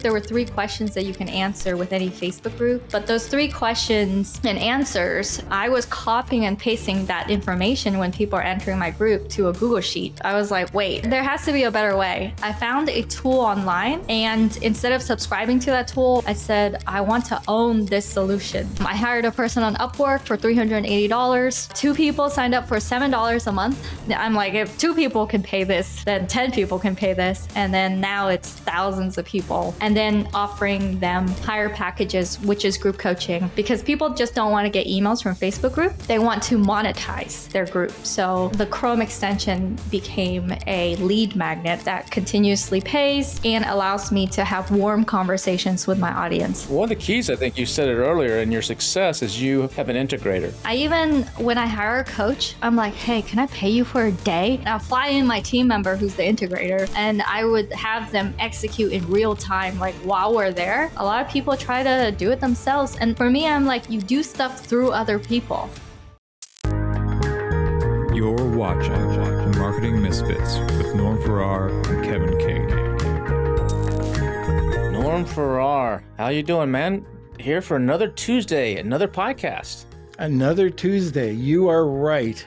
There were 3 questions that you can answer with any Facebook group, but those 3 questions and answers, I was copying and pasting that information when people are entering my group to a Google Sheet. I was like, wait, there has to be a better way. I found a tool online, and instead of subscribing to that tool, I said, I want to own this solution. I hired a person on Upwork for $380. 2 people signed up for $7 a month. I'm like, if 2 people can pay this, then 10 people can pay this. And then now it's thousands of people. And then offering them higher packages, which is group coaching, because people just don't want to get emails from Facebook group. They want to monetize their group. So the Chrome extension became a lead magnet that continuously pays and allows me to have warm conversations with my audience. One of the keys, I think you said it earlier, in your success is you have an integrator. When I hire a coach, I'm like, hey, can I pay you for a day? I'll fly in my team member who's the integrator, and I would have them execute in real time. Like while we're there, a lot of people try to do it themselves. And for me, I'm like, you do stuff through other people. You're watching Marketing Misfits with Norm Farrar and Kevin King. Norm Farrar, how you doing, man? Here for another Tuesday, another podcast. Another Tuesday. You are right.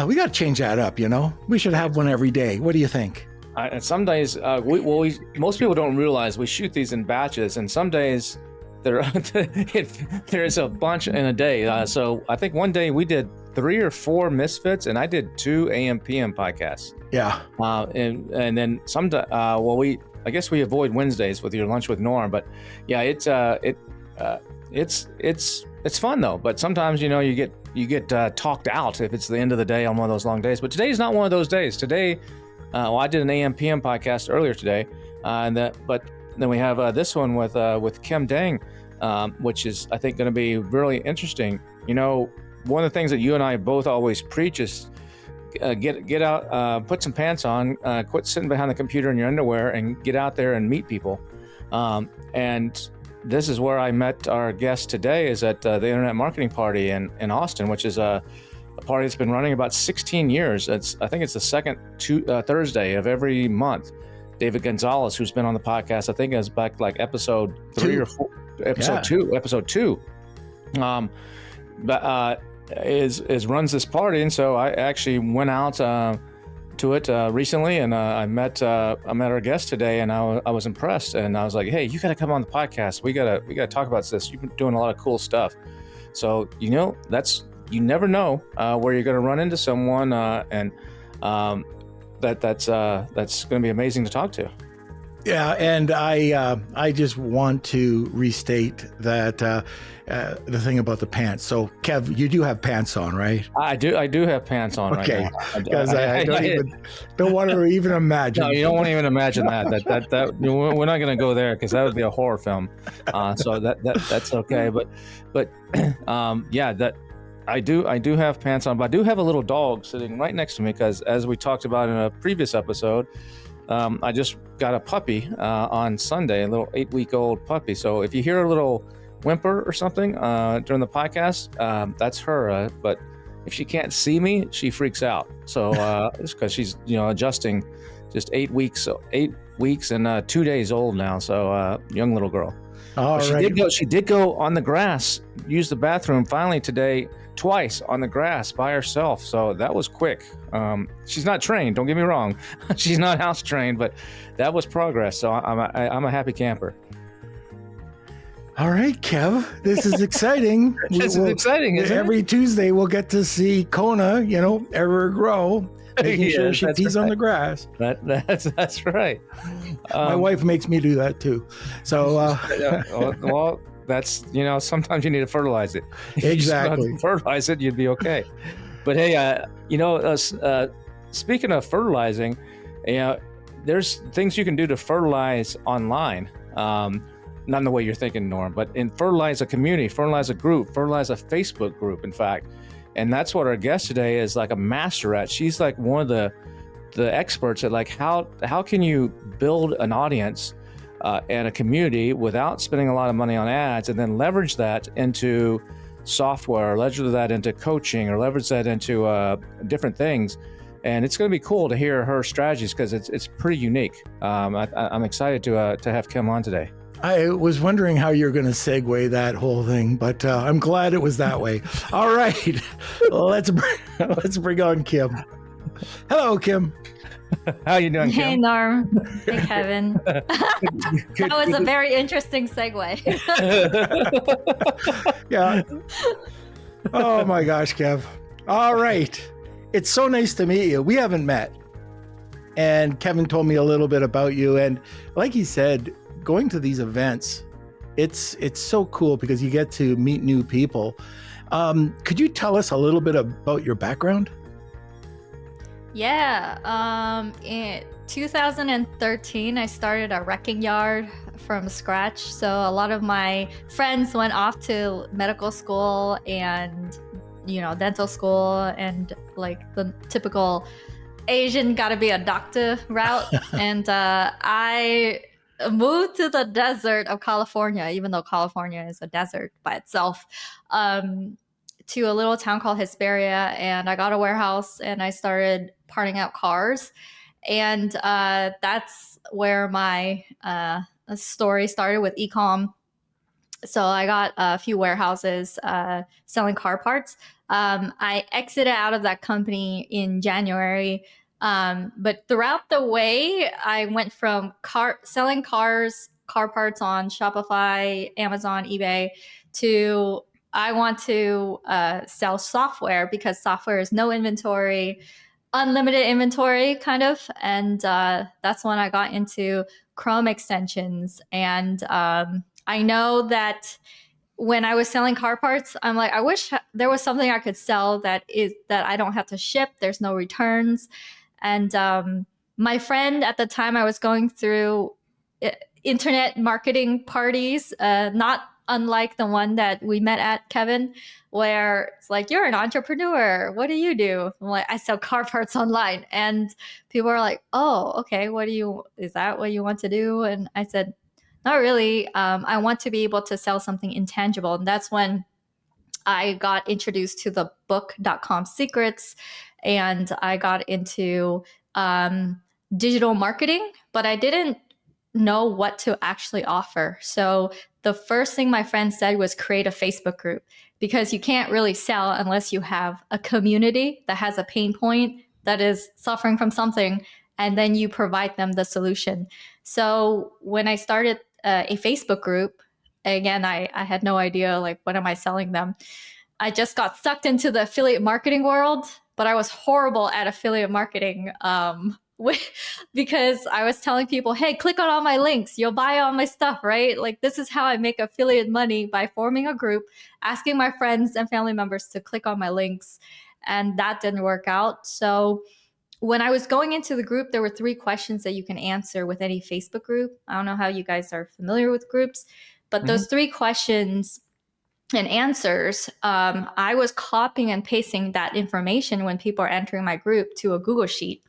We got to change that up, you know? We should have one every day. What do you think? And some days, most people don't realize we shoot these in batches, and some days there's a bunch in a day. So I think one day we did 3 or 4 Misfits, and I did 2 AM PM podcasts. Yeah. And then I guess we avoid Wednesdays with your lunch with Norm, but yeah, it's fun though. But sometimes you get talked out if it's the end of the day on one of those long days. But today's not one of those days. Today. I did an AM PM podcast earlier today, but then we have this one with Kim Dang, which is I think going to be really interesting. You know, one of the things that you and I both always preach is get out, put some pants on, quit sitting behind the computer in your underwear, and get out there and meet people. And this is where I met our guest today, is at the Internet Marketing Party in Austin, which is a party that's been running about 16 years. I think it's the second Thursday of every month. David Gonzalez, who's been on the podcast, I think is back like episode 3 or 4, episode 2, is runs this party. And so I actually went out to it recently, and I met our guest today, and I was impressed, and I was like, hey, you got to come on the podcast. We gotta talk about this. You've been doing a lot of cool stuff. So you never know where you're going to run into someone, and that's going to be amazing to talk to. Yeah, and I just want to restate that the thing about the pants. So, Kev, you do have pants on, right? I do have pants on right now. Because I don't want to even imagine. No, you don't want to even imagine that we're not going to go there, because that would be a horror film. So that's okay. But yeah, that. I do have pants on, but I do have a little dog sitting right next to me, because as we talked about in a previous episode, I just got a puppy on Sunday, a little 8-week-old puppy. So if you hear a little whimper or something during the podcast, that's her. But if she can't see me, she freaks out. So it's because she's adjusting, just 8 weeks and 2 days old now. So young little girl. She did go on the grass, use the bathroom finally today, twice on the grass by herself. So that was quick. She's not trained, don't get me wrong. She's not house trained, but that was progress. So I'm a happy camper. All right, Kev, this is exciting. This is exciting, isn't it? Every Tuesday we'll get to see Kona, ever grow, making sure she pees on the grass. That's right. My wife makes me do that too. So, well, that's, sometimes you need to fertilize it. Exactly. If you fertilize it, you'd be okay. But hey, speaking of fertilizing, there's things you can do to fertilize online. Not in the way you're thinking, Norm, but in fertilize a community, fertilize a group, fertilize a Facebook group, in fact. And that's what our guest today is like a master at. She's like one of the experts at like how can you build an audience and a community without spending a lot of money on ads, and then leverage that into software, leverage that into coaching, or leverage that into different things and it's going to be cool to hear her strategies because it's pretty unique. I'm excited to have Kim on today. I was wondering how you're going to segue that whole thing, but I'm glad it was that way. All right, let's bring on Kim. Hello, Kim. How you doing, Kim? Hey, Norm. Hey, Kevin. That was a very interesting segue. Yeah. Oh my gosh, Kev. All right. It's so nice to meet you. We haven't met. And Kevin told me a little bit about you. And like he said, going to these events, it's so cool because you get to meet new people. Could you tell us a little bit about your background? Yeah. In 2013, I started a wrecking yard from scratch. So a lot of my friends went off to medical school and, dental school and like the typical Asian gotta be a doctor route. And I moved to the desert of California, even though California is a desert by itself, to a little town called Hesperia. And I got a warehouse and I started parting out cars. And that's where my story started with e-com. So I got a few warehouses selling car parts. I exited out of that company in January. But throughout the way, I went from selling car parts on Shopify, Amazon, eBay, to I want to sell software because software is no inventory, unlimited inventory kind of. And that's when I got into Chrome extensions. And I know that when I was selling car parts, I'm like, I wish there was something I could sell that I don't have to ship. There's no returns. And my friend at the time, I was going through internet marketing parties, not unlike the one that we met at, Kevin, where it's like, you're an entrepreneur. What do you do? I'm like, I sell car parts online. And people are like, oh, okay. Is that what you want to do? And I said, not really. I want to be able to sell something intangible. And that's when I got introduced to the book.com secrets and I got into digital marketing, but I didn't know what to actually offer. So the first thing my friend said was create a Facebook group because you can't really sell unless you have a community that has a pain point that is suffering from something, and then you provide them the solution. So when I started a Facebook group, again, I had no idea, like, what am I selling them? I just got sucked into the affiliate marketing world, but I was horrible at affiliate marketing because I was telling people, hey, click on all my links. You'll buy all my stuff, right? Like, this is how I make affiliate money, by forming a group, asking my friends and family members to click on my links. And that didn't work out. So when I was going into the group, there were 3 questions that you can answer with any Facebook group. I don't know how you guys are familiar with groups, but those 3 questions and answers, I was copying and pasting that information when people are entering my group to a Google Sheet.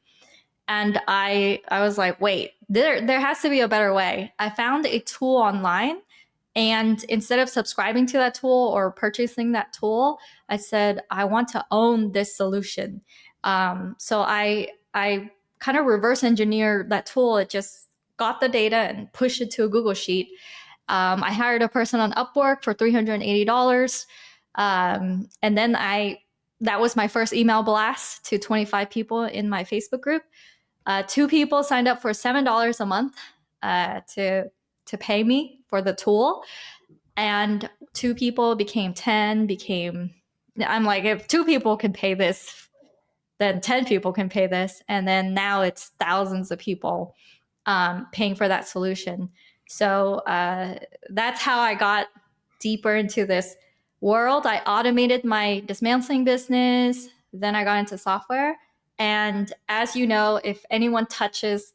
And I was like, wait, there has to be a better way. I found a tool online, and instead of subscribing to that tool or purchasing that tool, I said, I want to own this solution. So I kind of reverse engineered that tool. It just got the data and pushed it to a Google Sheet. I hired a person on Upwork for $380. And then that was my first email blast to 25 people in my Facebook group. 2 people signed up for $7 a month to pay me for the tool. And 2 people became 10, I'm like, if 2 people can pay this, then 10 people can pay this. And then now it's thousands of people paying for that solution. So that's how I got deeper into this world. I automated my dismantling business. Then I got into software. And as you know, if anyone touches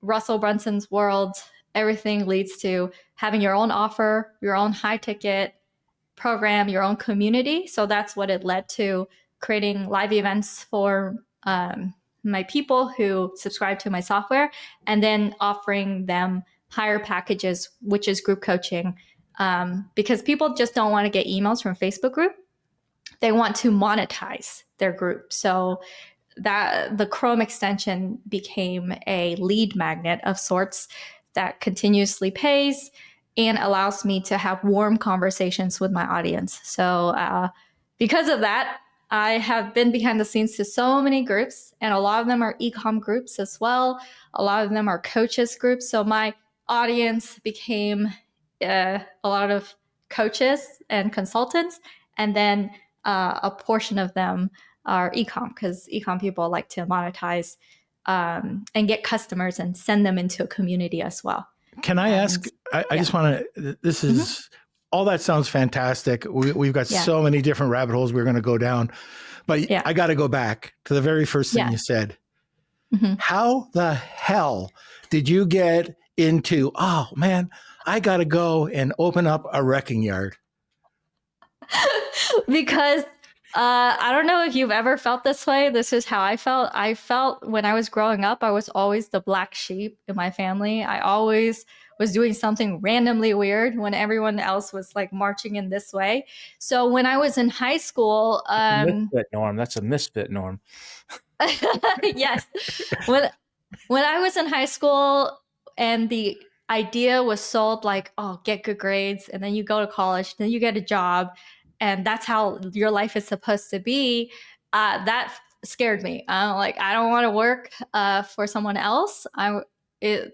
Russell Brunson's world, everything leads to having your own offer, your own high ticket program, your own community. So that's what it led to, creating live events for my people who subscribe to my software, and then offering them higher packages, which is group coaching. Because people just don't want to get emails from Facebook group. They want to monetize their group. So that the Chrome extension became a lead magnet of sorts that continuously pays and allows me to have warm conversations with my audience. So because of that, I have been behind the scenes to so many groups, and a lot of them are e-com groups as well. A lot of them are coaches groups. So my audience became a lot of coaches and consultants, and then a portion of them are ecom, because ecom people like to monetize and get customers and send them into a community as well. Can I ask? I just want to. This is all that sounds fantastic. We've got so many different rabbit holes we're going to go down, but I got to go back to the very first thing you said. How the hell did you get into? Oh man, I got to go and open up a wrecking yard. Because I don't know if you've ever felt this way. This is how I felt. I felt when I was growing up, I was always the black sheep in my family. I always was doing something randomly weird when everyone else was like marching in this way. So when I was in high school, misfit norm. That's a misfit norm. yes. When I was in high school and the idea was sold like, oh, get good grades, and then you go to college, then you get a job, and that's how your life is supposed to be, that scared me. Like, I don't want to work for someone else.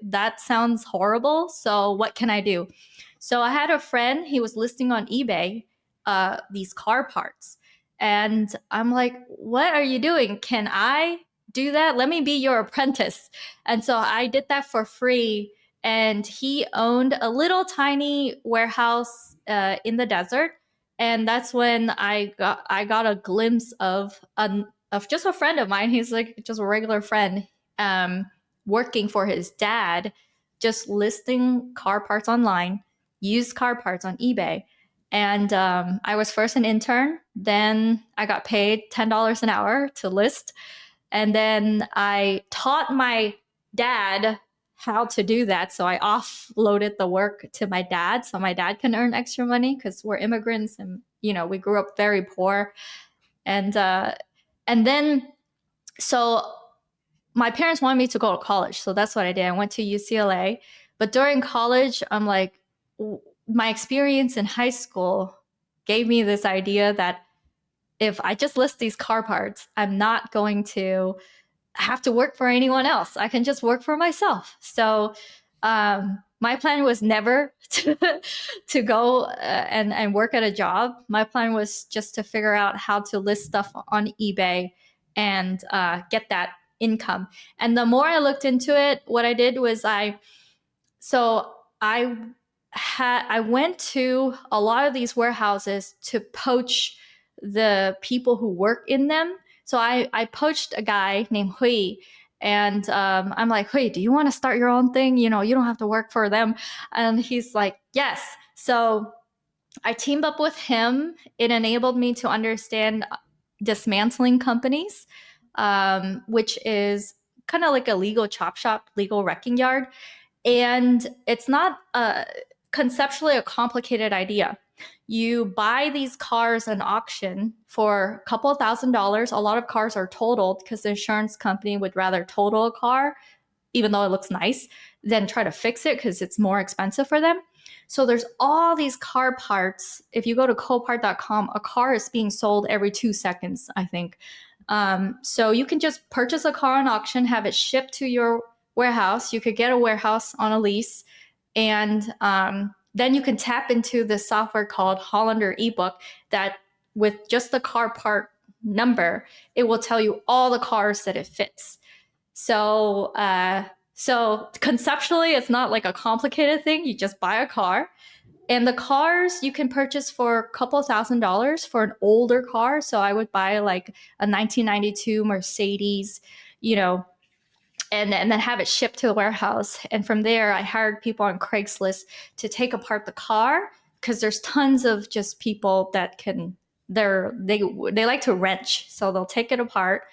That sounds horrible. So what can I do? So I had a friend, he was listing on eBay these car parts. And I'm like, what are you doing? Can I do that? Let me be your apprentice. And so I did that for free. And he owned a little tiny warehouse in the desert. And that's when I got a glimpse of just a friend of mine. He's like just a regular friend working for his dad, just listing car parts online, used car parts on eBay. And I was first an intern. Then I got paid $10 an hour to list. And then I taught my dad how to do that. So I offloaded the work to my dad so my dad can earn extra money, because we're immigrants and, you know, we grew up very poor. And then, so my parents wanted me to go to college. So that's what I did. I went to UCLA. But during college, I'm like, my experience in high school gave me this idea that if I just list these car parts, I'm not going to have to work for anyone else. I can just work for myself. So my plan was never to go and work at a job. My plan was just to figure out how to list stuff on eBay and get that income. And the more I looked into it, what I did was I went to a lot of these warehouses to poach the people who work in them. So I poached a guy named Hui, and I'm like, Hui, do you want to start your own thing? You know, you don't have to work for them. And he's like, yes. So I teamed up with him. It enabled me to understand dismantling companies, which is kind of like a legal chop shop, legal wrecking yard. And it's not conceptually a complicated idea. You buy these cars at auction for a couple of $1,000s. A lot of cars are totaled because the insurance company would rather total a car, even though it looks nice, than try to fix it because it's more expensive for them. So there's all these car parts. If you go to copart.com, a car is being sold every 2 seconds, I think. So you can just purchase a car on auction, have it shipped to your warehouse. You could get a warehouse on a lease, and then you can tap into this software called Hollander Ebook that with just the car part number, it will tell you all the cars that it fits. So conceptually, it's not like a complicated thing. You just buy a car, and the cars you can purchase for a couple $1,000s for an older car. So I would buy like a 1992 Mercedes, you know, and then have it shipped to the warehouse. And from there, I hired people on Craigslist to take apart the car, because there's tons of just people that they like to wrench, so they'll take it apart.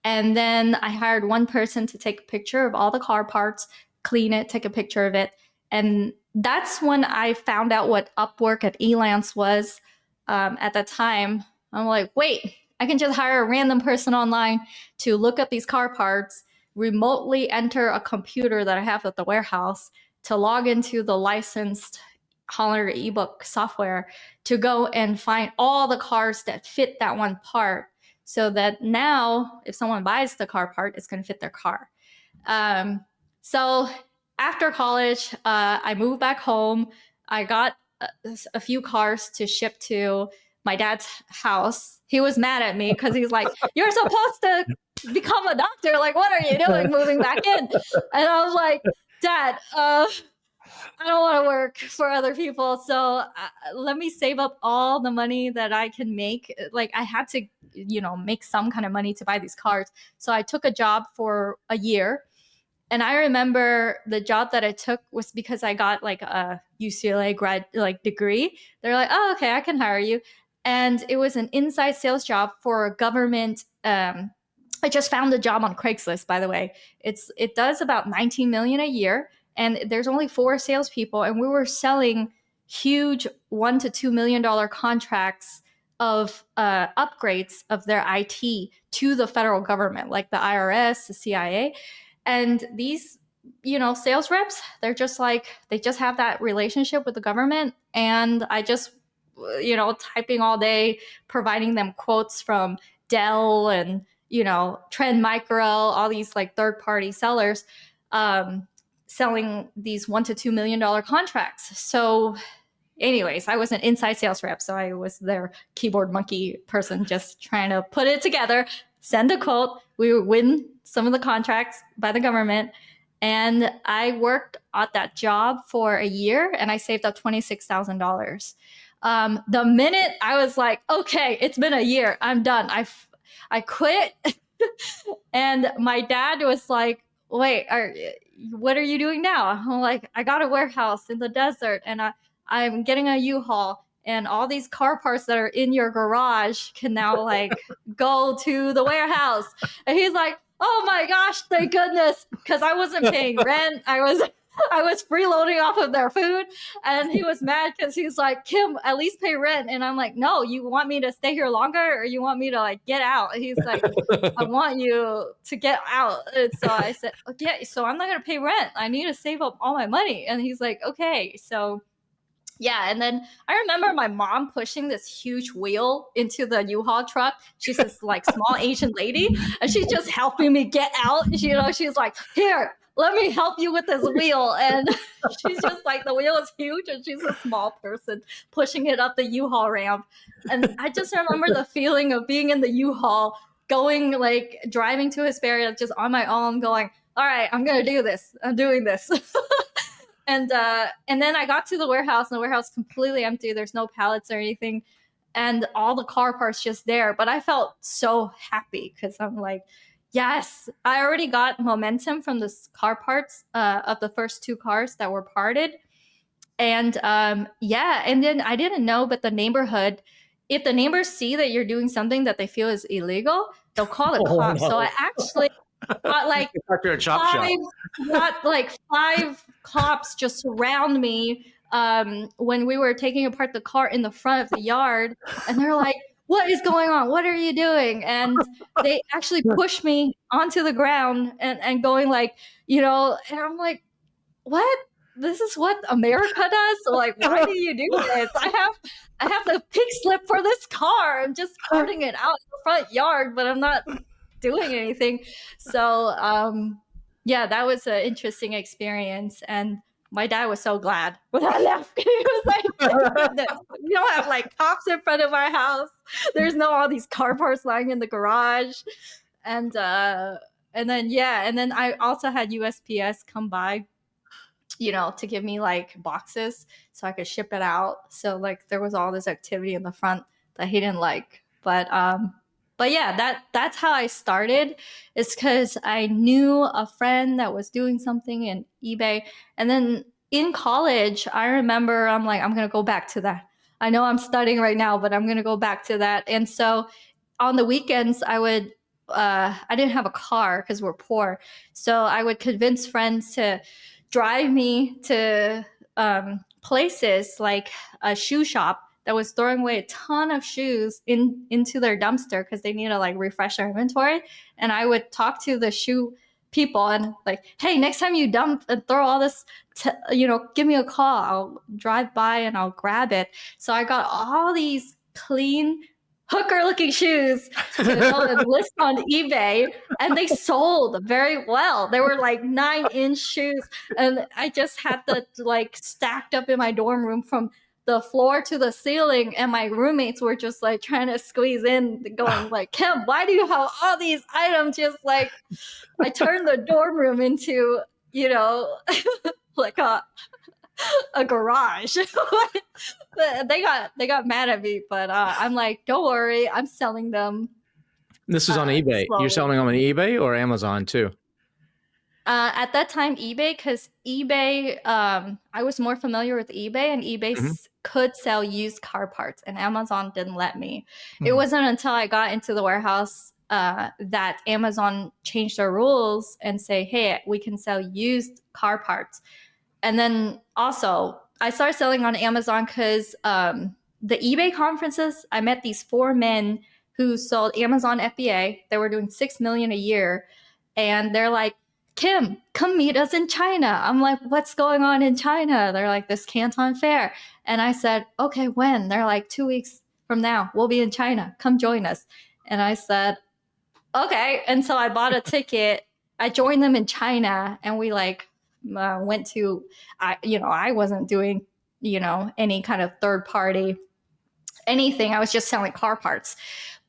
And then I hired one person to take a picture of all the car parts, clean it, take a picture of it. And that's when I found out what Upwork at Elance was at the time. I'm like, wait, I can just hire a random person online to look up these car parts, remotely enter a computer that I have at the warehouse to log into the licensed Hollander ebook software to go and find all the cars that fit that one part, so that now if someone buys the car part, it's going to fit their car. So after college, I moved back home. I got a few cars to ship to my dad's house. He was mad at me because he's like, "You're supposed to become a doctor. Like, what are you doing moving back in?" And I was like, "Dad, I don't want to work for other people. So let me save up all the money that I can make." Like, I had to, make some kind of money to buy these cars. So I took a job for a year. And I remember the job that I took was because I got like a UCLA grad degree. They're like, "Oh, okay, I can hire you." And it was an inside sales job for a government. I just found a job on Craigslist, by the way. It does about 19 million a year, and there's only 4 salespeople, and we were selling huge $1 to $2 million contracts of upgrades of their IT to the federal government, like the IRS, the CIA. And these, sales reps, they're just like, they just have that relationship with the government. And I just, typing all day, providing them quotes from Dell and, Trend Micro, all these like third-party sellers, selling these $1 to $2 million contracts. So anyways, I was an inside sales rep. So I was their keyboard monkey person, just trying to put it together, send a quote. We would win some of the contracts by the government. And I worked at that job for a year, and I saved up $26,000. The minute I was like, okay, it's been a year, I'm done. I quit. And my dad was like, "Wait, what are you doing now?" I'm like, "I got a warehouse in the desert, and I'm getting a U-Haul, and all these car parts that are in your garage can now like go to the warehouse." And he's like, "Oh my gosh, thank goodness," because I wasn't paying rent. I was freeloading off of their food, and he was mad because he's like, "Kim, at least pay rent." And I'm like, "No, you want me to stay here longer, or you want me to like get out?" And he's like, "I want you to get out." And so I said, "Okay, so I'm not gonna pay rent. I need to save up all my money." And he's like, "Okay." So yeah, and then I remember my mom pushing this huge wheel into the U-Haul truck. She's this like small Asian lady, and she's just helping me get out. She's like, "Here, let me help you with this wheel." And she's just like, the wheel is huge, and she's a small person pushing it up the U-Haul ramp. And I just remember the feeling of being in the U-Haul, going like driving to Hesperia just on my own, going, "All right, I'm gonna do this. I'm doing this." And then I got to the warehouse, and the warehouse completely empty. There's no pallets or anything, and all the car parts just there. But I felt so happy because I'm like, yes, I already got momentum from the car parts of the first 2 cars that were parted. And and then I didn't know, but the neighborhood, if the neighbors see that you're doing something that they feel is illegal, they'll call the cops. no. So I actually got like After a chop shop. got like 5 cops just surround me when we were taking apart the car in the front of the yard, and they're like, "What is going on? What are you doing?" And they actually pushed me onto the ground and going like, and I'm like, "What? This is what America does? Like, why do you do this? I have the pink slip for this car. I'm just carting it out in the front yard, but I'm not doing anything." So that was an interesting experience, and my dad was so glad when I left. He was like, "Thank goodness. We don't have like cops in front of our house. There's no all these car parts lying in the garage." And then I also had USPS come by, to give me like boxes so I could ship it out. So like there was all this activity in the front that he didn't like. But yeah, that's how I started. It's because I knew a friend that was doing something in eBay. And then in college, I remember I'm like, I'm going to go back to that. I know I'm studying right now, but I'm going to go back to that. And so on the weekends, I didn't have a car because we're poor. So I would convince friends to drive me to places like a shoe shop that was throwing away a ton of shoes into their dumpster because they need to like refresh their inventory. And I would talk to the shoe people and like, hey, next time you dump and throw all this, give me a call. I'll drive by and I'll grab it. So I got all these clean hooker looking shoes to go and list on eBay, and they sold very well. They were like 9-inch shoes, and I just had the like stacked up in my dorm room from the floor to the ceiling, and my roommates were just like trying to squeeze in, going like, Kim, why do you have all these items? Just like, I turned the dorm room into, like a garage. But they got mad at me, but I'm like, don't worry, I'm selling them. This is on eBay. Slowly. You're selling them on eBay or Amazon too? At that time, eBay, because eBay, I was more familiar with eBay, and eBay could sell used car parts, and Amazon didn't let me. It wasn't until I got into the warehouse that Amazon changed their rules and say, hey, we can sell used car parts. And then also, I started selling on Amazon because the eBay conferences, I met these 4 men who sold Amazon FBA. They were doing $6 million a year. And they're like, Kim, come meet us in China. I'm like, what's going on in China? They're like, this Canton Fair. And I said, okay, when? They're like, 2 weeks from now, we'll be in China. Come join us. And I said, okay. And so I bought a ticket. I joined them in China, and we like went to, I wasn't doing, any kind of third party anything. I was just selling car parts.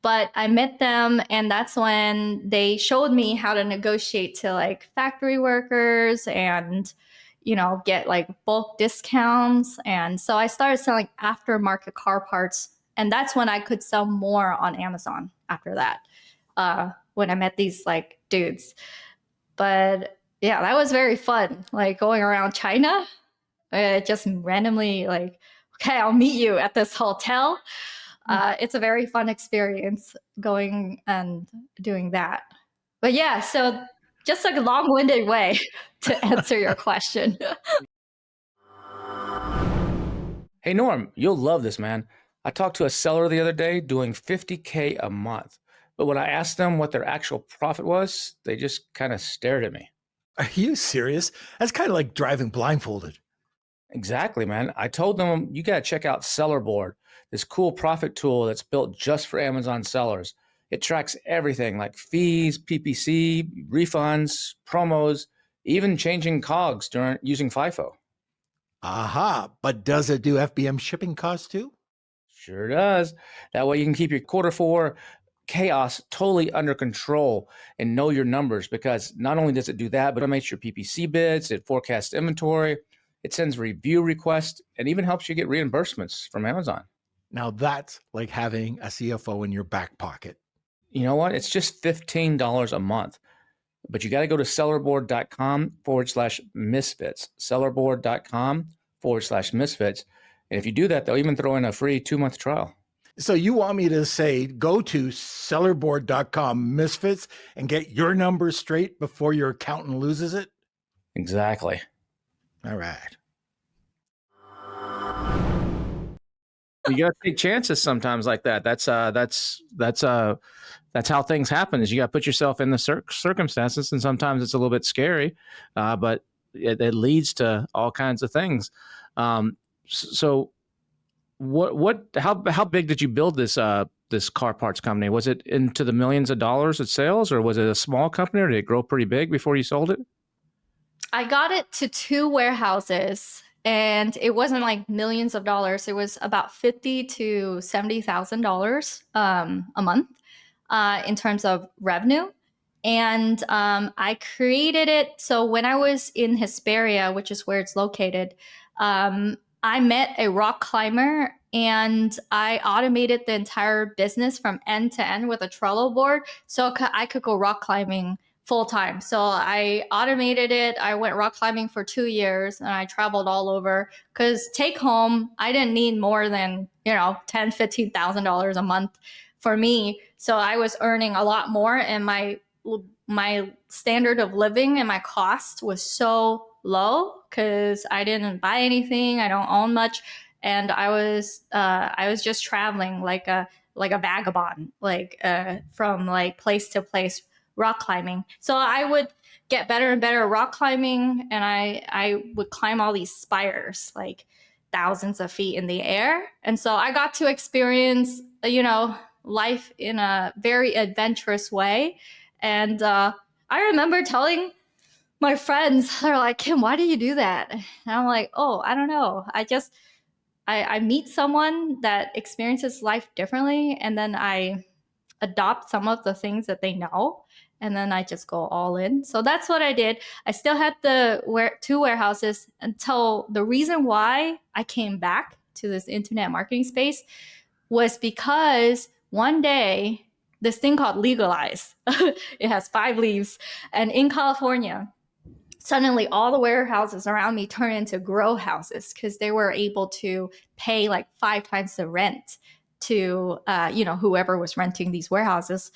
But I met them, and that's when they showed me how to negotiate to like factory workers and, get like bulk discounts. And so I started selling aftermarket car parts. And that's when I could sell more on Amazon after that, when I met these like dudes. But yeah, that was very fun. Like going around China, just randomly like, okay, I'll meet you at this hotel. It's a very fun experience going and doing that. But yeah, so just like a long-winded way to answer your question. Hey, Norm, you'll love this, man. I talked to a seller the other day doing $50K a month. But when I asked them what their actual profit was, they just kind of stared at me. Are you serious? That's kind of like driving blindfolded. Exactly, man. I told them, you got to check out Sellerboard, this cool profit tool that's built just for Amazon sellers. It tracks everything like fees, PPC, refunds, promos, even changing COGS during using FIFO. Aha, but does it do FBM shipping costs too? Sure does. That way you can keep your quarter 4 chaos totally under control and know your numbers, because not only does it do that, but it makes your PPC bids, it forecasts inventory, it sends review requests, and even helps you get reimbursements from Amazon. Now that's like having a CFO in your back pocket. You know what? It's just $15 a month. But you got to go to sellerboard.com/misfits, sellerboard.com/misfits. And if you do that, they'll even throw in a free 2-month trial. So you want me to say, go to sellerboard.com/misfits and get your numbers straight before your accountant loses it? Exactly. All right. You got to take chances sometimes like that. That's how things happen. Is you got to put yourself in the circumstances, and sometimes it's a little bit scary, but it leads to all kinds of things. So, how big did you build this car parts company? Was it into the millions of dollars in sales, or was it a small company, or did it grow pretty big before you sold it? I got it to 2 warehouses, and it wasn't like millions of dollars. It was about $50,000 to $70,000 a month in terms of revenue. And I created it. So when I was in Hesperia, which is where it's located, I met a rock climber, and I automated the entire business from end to end with a Trello board, so I could go rock climbing full time. So I automated it. I went rock climbing for 2 years, and I traveled all over, because take home, I didn't need more than, $10,000, $15,000 a month for me. So I was earning a lot more, and my standard of living and my cost was so low because I didn't buy anything. I don't own much. and I was just traveling like a vagabond, from like place to place, rock climbing. So I would get better and better at rock climbing, and I would climb all these spires, like thousands of feet in the air. And so I got to experience, life in a very adventurous way. And I remember telling my friends, they're like, Kim, why do you do that? And I'm like, oh, I don't know. I meet someone that experiences life differently, and then I adopt some of the things that they know, and then I just go all in. So that's what I did. I still had the two warehouses until the reason why I came back to this internet marketing space was because one day this thing called legalize, it has 5 leaves, and in California, suddenly all the warehouses around me turned into grow houses because they were able to pay like 5 times the rent to whoever was renting these warehouses.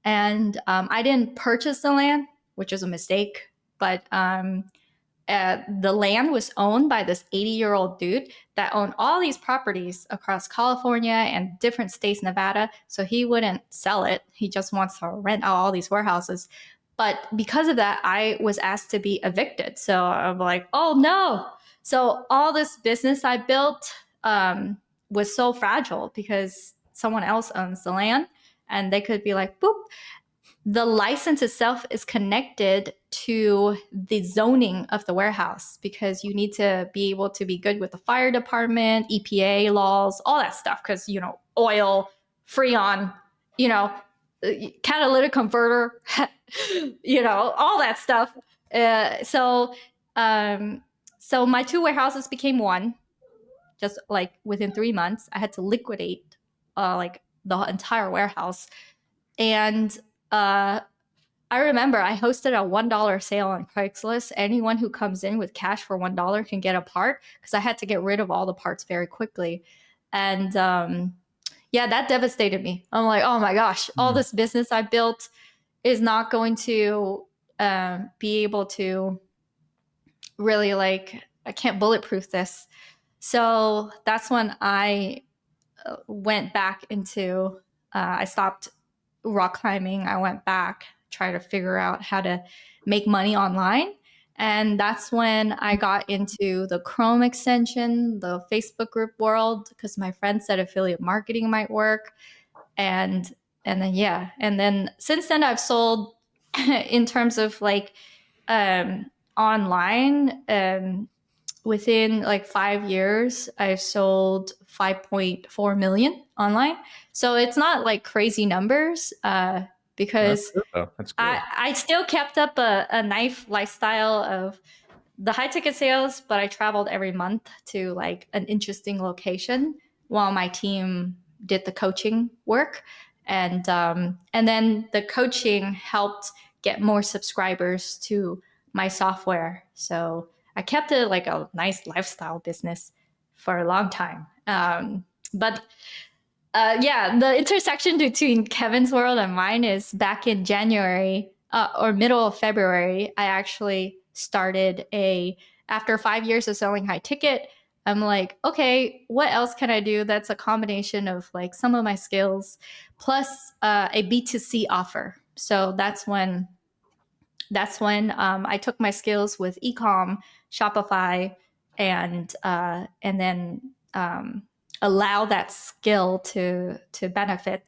And I didn't purchase the land, which is a mistake, but the land was owned by this 80-year-old dude that owned all these properties across California and different states, Nevada. So he wouldn't sell it. He just wants to rent out all these warehouses. But because of that, I was asked to be evicted. So I'm like, oh no. So all this business I built was so fragile because someone else owns the land, and they could be like, boop. The license itself is connected to the zoning of the warehouse because you need to be able to be good with the fire department, EPA laws, all that stuff. Because, oil, freon, catalytic converter, all that stuff. So my 2 warehouses became one, just like within 3 months. I had to liquidate like the entire warehouse. And I remember I hosted a $1 sale on Craigslist. Anyone who comes in with cash for $1 can get a part, because I had to get rid of all the parts very quickly. And that devastated me. I'm like, oh my gosh, all this business I built is not going to be able to really, I can't bulletproof this. So that's when I went back into, I stopped rock climbing. I went back, try to figure out how to make money online. And that's when I got into the Chrome extension, the Facebook group world, because my friend said affiliate marketing might work. And then since then I've sold in terms of online, within like 5 years, I've sold 5.4 million online. So it's not like crazy numbers because That's good. I still kept up a nice lifestyle of the high ticket sales, but I traveled every month to like an interesting location while my team did the coaching work. And then the coaching helped get more subscribers to my software. So I kept it like a nice lifestyle business for a long time. But the intersection between Kevin's world and mine is back in January or middle of February. I actually started after 5 years of selling high ticket, I'm like, okay, what else can I do that's a combination of like some of my skills plus a B2C offer. So that's when I took my skills with ecom, Shopify, and then allow that skill to benefit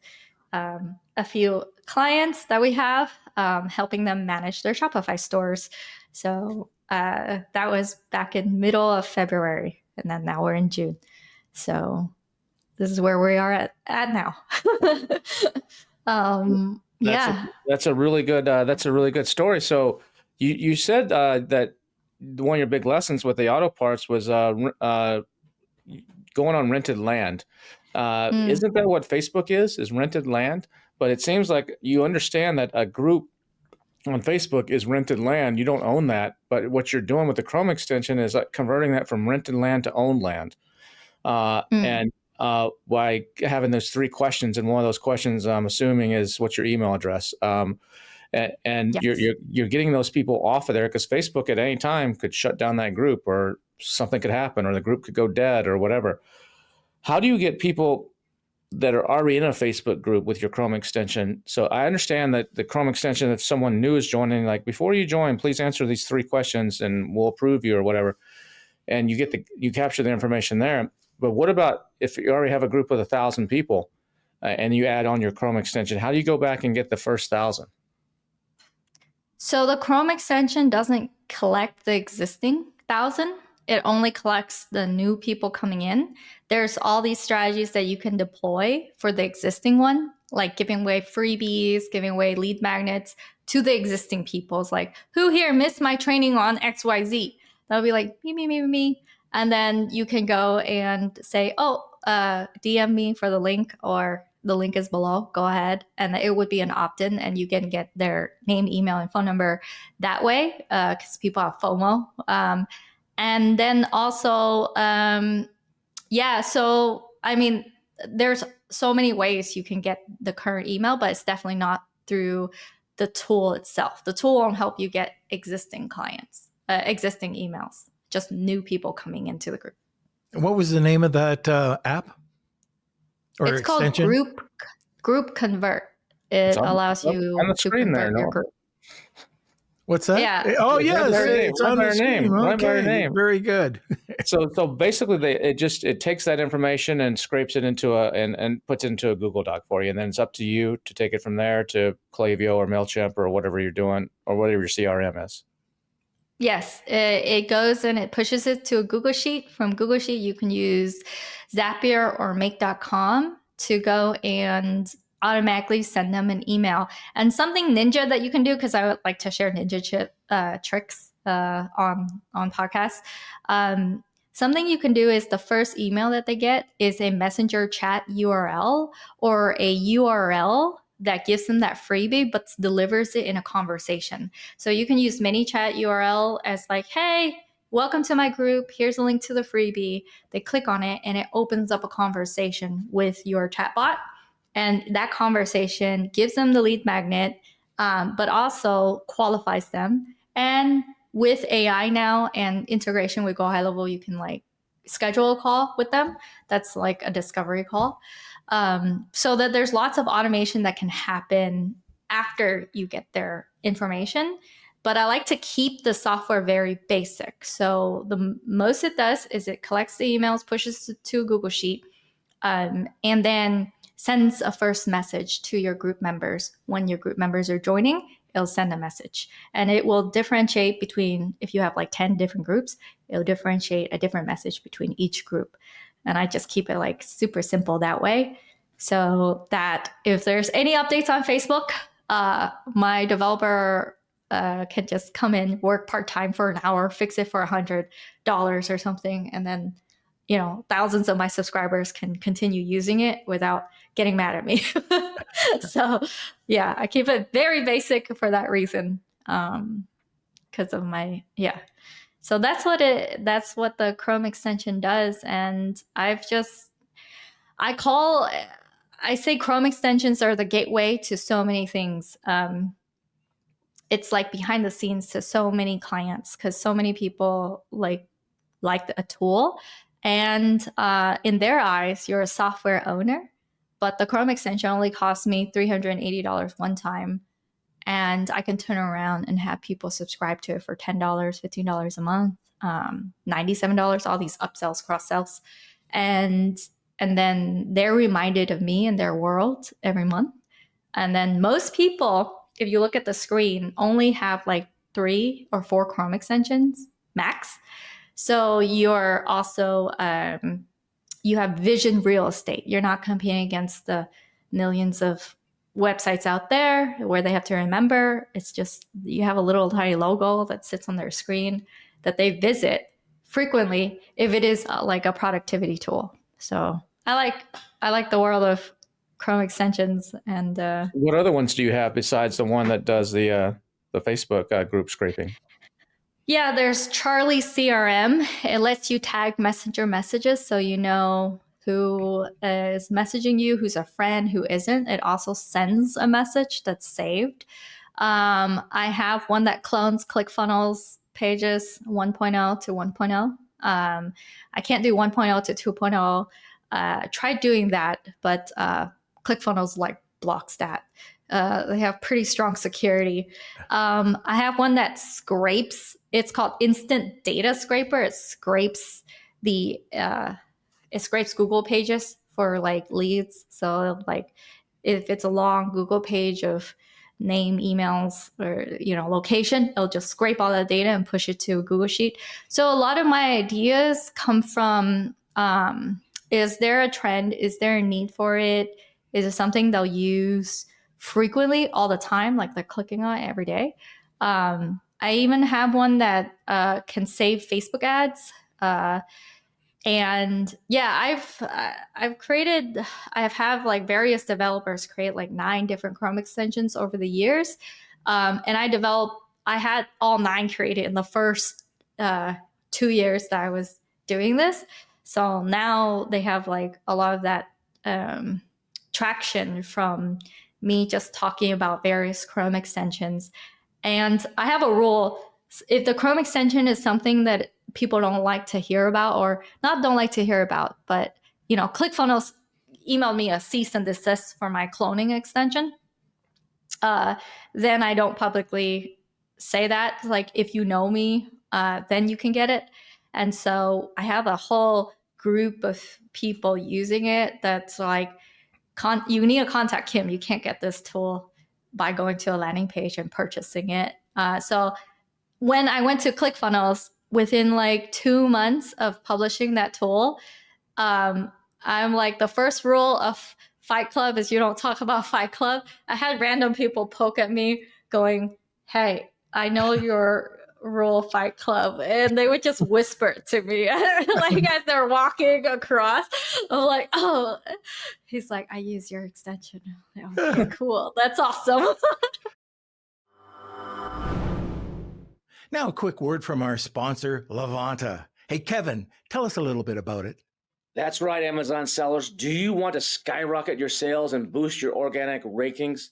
a few clients that we have, helping them manage their Shopify stores. So that was back in middle of February, and then now we're in June. So this is where we are at now. That's a really good story. So you said that one of your big lessons with the auto parts was going on rented land. Isn't that what Facebook is rented land? But it seems like you understand that a group on Facebook is rented land. You don't own that, but what you're doing with the Chrome extension is converting that from rented land to owned land. And by having those 3 questions, and one of those questions I'm assuming is what's your email address. and Yes. you're getting those people off of there, because Facebook at any time could shut down that group, or something could happen, or the group could go dead or whatever. How do you get people that are already in a Facebook group with your Chrome extension? So I understand that the Chrome extension, if someone new is joining, like, before you join, please answer these 3 questions and we'll approve you or whatever. And you capture the information there. But what about if you already have a group with 1,000 people and you add on your Chrome extension? How do you go back and get the first 1,000? So the Chrome extension doesn't collect the existing 1,000. It only collects the new people coming in. There's all these strategies that you can deploy for the existing one, like giving away freebies, giving away lead magnets to the existing people. It's like, who here missed my training on XYZ? That'll be like, me. And then you can go and say, DM me for the link, or the link is below. Go ahead. And it would be an opt-in, and you can get their name, email, and phone number that way, because people have FOMO. And then also, so I mean, there's so many ways you can get the current email, but it's definitely not through the tool itself. The tool won't help you get existing clients, existing emails, just new people coming into the group. What was the name of that app? Or it's extension? called Group Convert. It allows you on the to screen convert there, your no? group. What's that? Yeah. Oh, It's yes. right by your name, It's right on by the your screen. name, right by your Okay, name. very good. So basically, it takes that information and scrapes it into and puts it into a Google Doc for you, and then it's up to you to take it from there to Klaviyo or Mailchimp or whatever you're doing, or whatever your CRM is. Yes, it goes and it pushes it to a Google Sheet. From Google Sheet, you can use Zapier or Make.com to go and automatically send them an email. And something ninja that you can do, because I would like to share ninja tricks on podcasts. Something you can do is the first email that they get is a messenger chat URL, or a URL that gives them that freebie but delivers it in a conversation. So you can use ManyChat URL as like, hey, welcome to my group. Here's a link to the freebie. They click on it and it opens up a conversation with your chatbot. And that conversation gives them the lead magnet, but also qualifies them. And with AI now and integration with Go High Level, you can like schedule a call with them. That's like a discovery call. So that there's lots of automation that can happen after you get their information. But I like to keep the software very basic. So the most it does is it collects the emails, pushes it to a Google Sheet, and then sends a first message to your group members. When your group members are joining, it'll send a message. And it will differentiate between, if you have like 10 different groups, it'll differentiate a different message between each group. And I just keep it like super simple that way, so that if there's any updates on Facebook, my developer can just come in, work part-time for an hour, fix it for $100 or something. And then, thousands of my subscribers can continue using it without getting mad at me. So yeah, I keep it very basic for that reason. Because of so that's what the Chrome extension does. And I say Chrome extensions are the gateway to so many things. It's like behind the scenes to so many clients, because so many people like a tool, and in their eyes, you're a software owner. But the Chrome extension only cost me $380 one time. And I can turn around and have people subscribe to it for $10, $15 a month, $97, all these upsells, cross sells. And then they're reminded of me and their world every month. And then most people, if you look at the screen, only have like 3 or 4 Chrome extensions max. So you're also, you have vision real estate. You're not competing against the millions of websites out there where they have to remember. It's just you have a little tiny logo that sits on their screen that they visit frequently if it is like a productivity tool. So I like the world of Chrome extensions. And what other ones do you have besides the one that does the Facebook group scraping? Yeah, there's Charlie CRM. It lets you tag messenger messages so you know who is messaging you, who's a friend, who isn't. It also sends a message that's saved. I have one that clones ClickFunnels pages 1.0 to 1.0. I can't do 1.0 to 2.0. Tried doing that, but ClickFunnels like blocks that. They have pretty strong security. I have one that scrapes. It's called Instant Data Scraper. It scrapes it scrapes Google pages for like leads. So like if it's a long Google page of name, emails, or location, it'll just scrape all that data and push it to a Google Sheet. So a lot of my ideas come from is there a trend? Is there a need for it? Is it something they'll use frequently all the time, like they're clicking on it every day? I even have one that can save Facebook ads. And yeah, I have like various developers create like 9 different Chrome extensions over the years. And I had all 9 created in the first 2 years that I was doing this. So now they have like a lot of that traction from me just talking about various Chrome extensions. And I have a rule. If the Chrome extension is something that people don't like to hear about, or not don't like to hear about, but ClickFunnels emailed me a cease and desist for my cloning extension, then I don't publicly say that. Like, if you know me, then you can get it. And so I have a whole group of people using it that's like, you need to contact Kim. You can't get this tool by going to a landing page and purchasing it. So when I went to ClickFunnels, within like 2 months of publishing that tool, I'm like, the first rule of Fight Club is you don't talk about Fight Club. I had random people poke at me going, hey, I know your rule Fight Club. And they would just whisper to me like as they're walking across. I'm like, oh, he's like, I use your extension. Okay, cool. That's awesome. Now, a quick word from our sponsor, Levanta. Hey, Kevin, tell us a little bit about it. That's right, Amazon sellers. Do you want to skyrocket your sales and boost your organic rankings?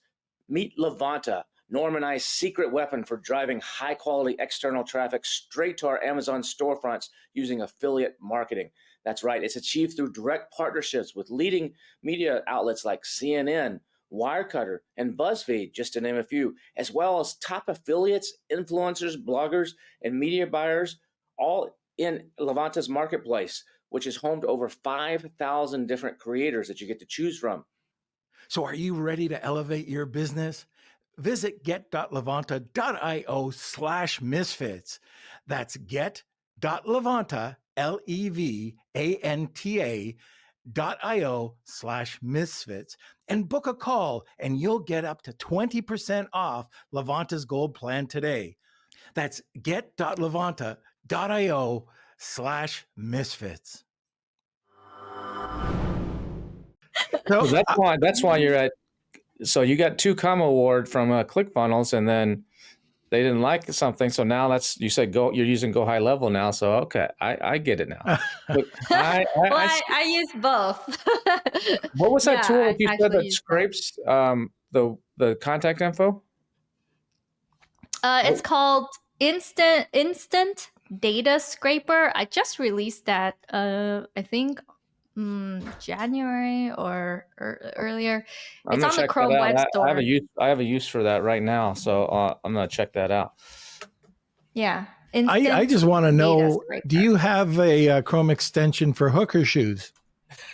Meet Levanta, Norm and I's secret weapon for driving high-quality external traffic straight to our Amazon storefronts using affiliate marketing. That's right. It's achieved through direct partnerships with leading media outlets like CNN, Wirecutter, and BuzzFeed, just to name a few, as well as top affiliates, influencers, bloggers, and media buyers, all in Levanta's marketplace, which is home to over 5,000 different creators that you get to choose from. So are you ready to elevate your business? Visit get.levanta.io/misfits. That's get.levanta, LEVANTA.io/misfits, and book a call, and you'll get up to 20% off Levanta's Gold Plan today. That's get.levanta.io/misfits. So that's why you're at. So you got 2 comma award from ClickFunnels, and then they didn't like something. So now you said you're using Go High Level now. So okay, I get it now. But I use both. what was that tool you said that scrapes the contact info? It's called Instant Data Scraper. I just released that. I think January or earlier. It's on the Chrome Web Store. I have a use for that right now, so I'm gonna check that out. Yeah. I just want to know, do you have a Chrome extension for hooker shoes?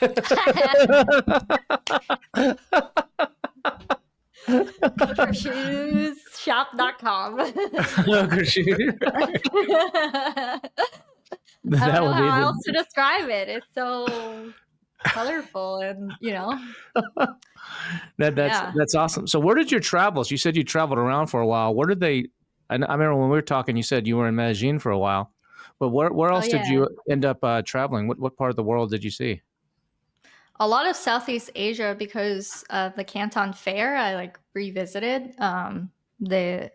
Hookershooshop.com. Hooker shoes. I don't know how else to describe it. It's so colorful, and that's awesome. So where did your travels? You said you traveled around for a while. Where did they? I remember when we were talking, you said you were in Medellin for a while, but where else did you end up traveling? What part of the world did you see? A lot of Southeast Asia, because of the Canton Fair. I like revisited the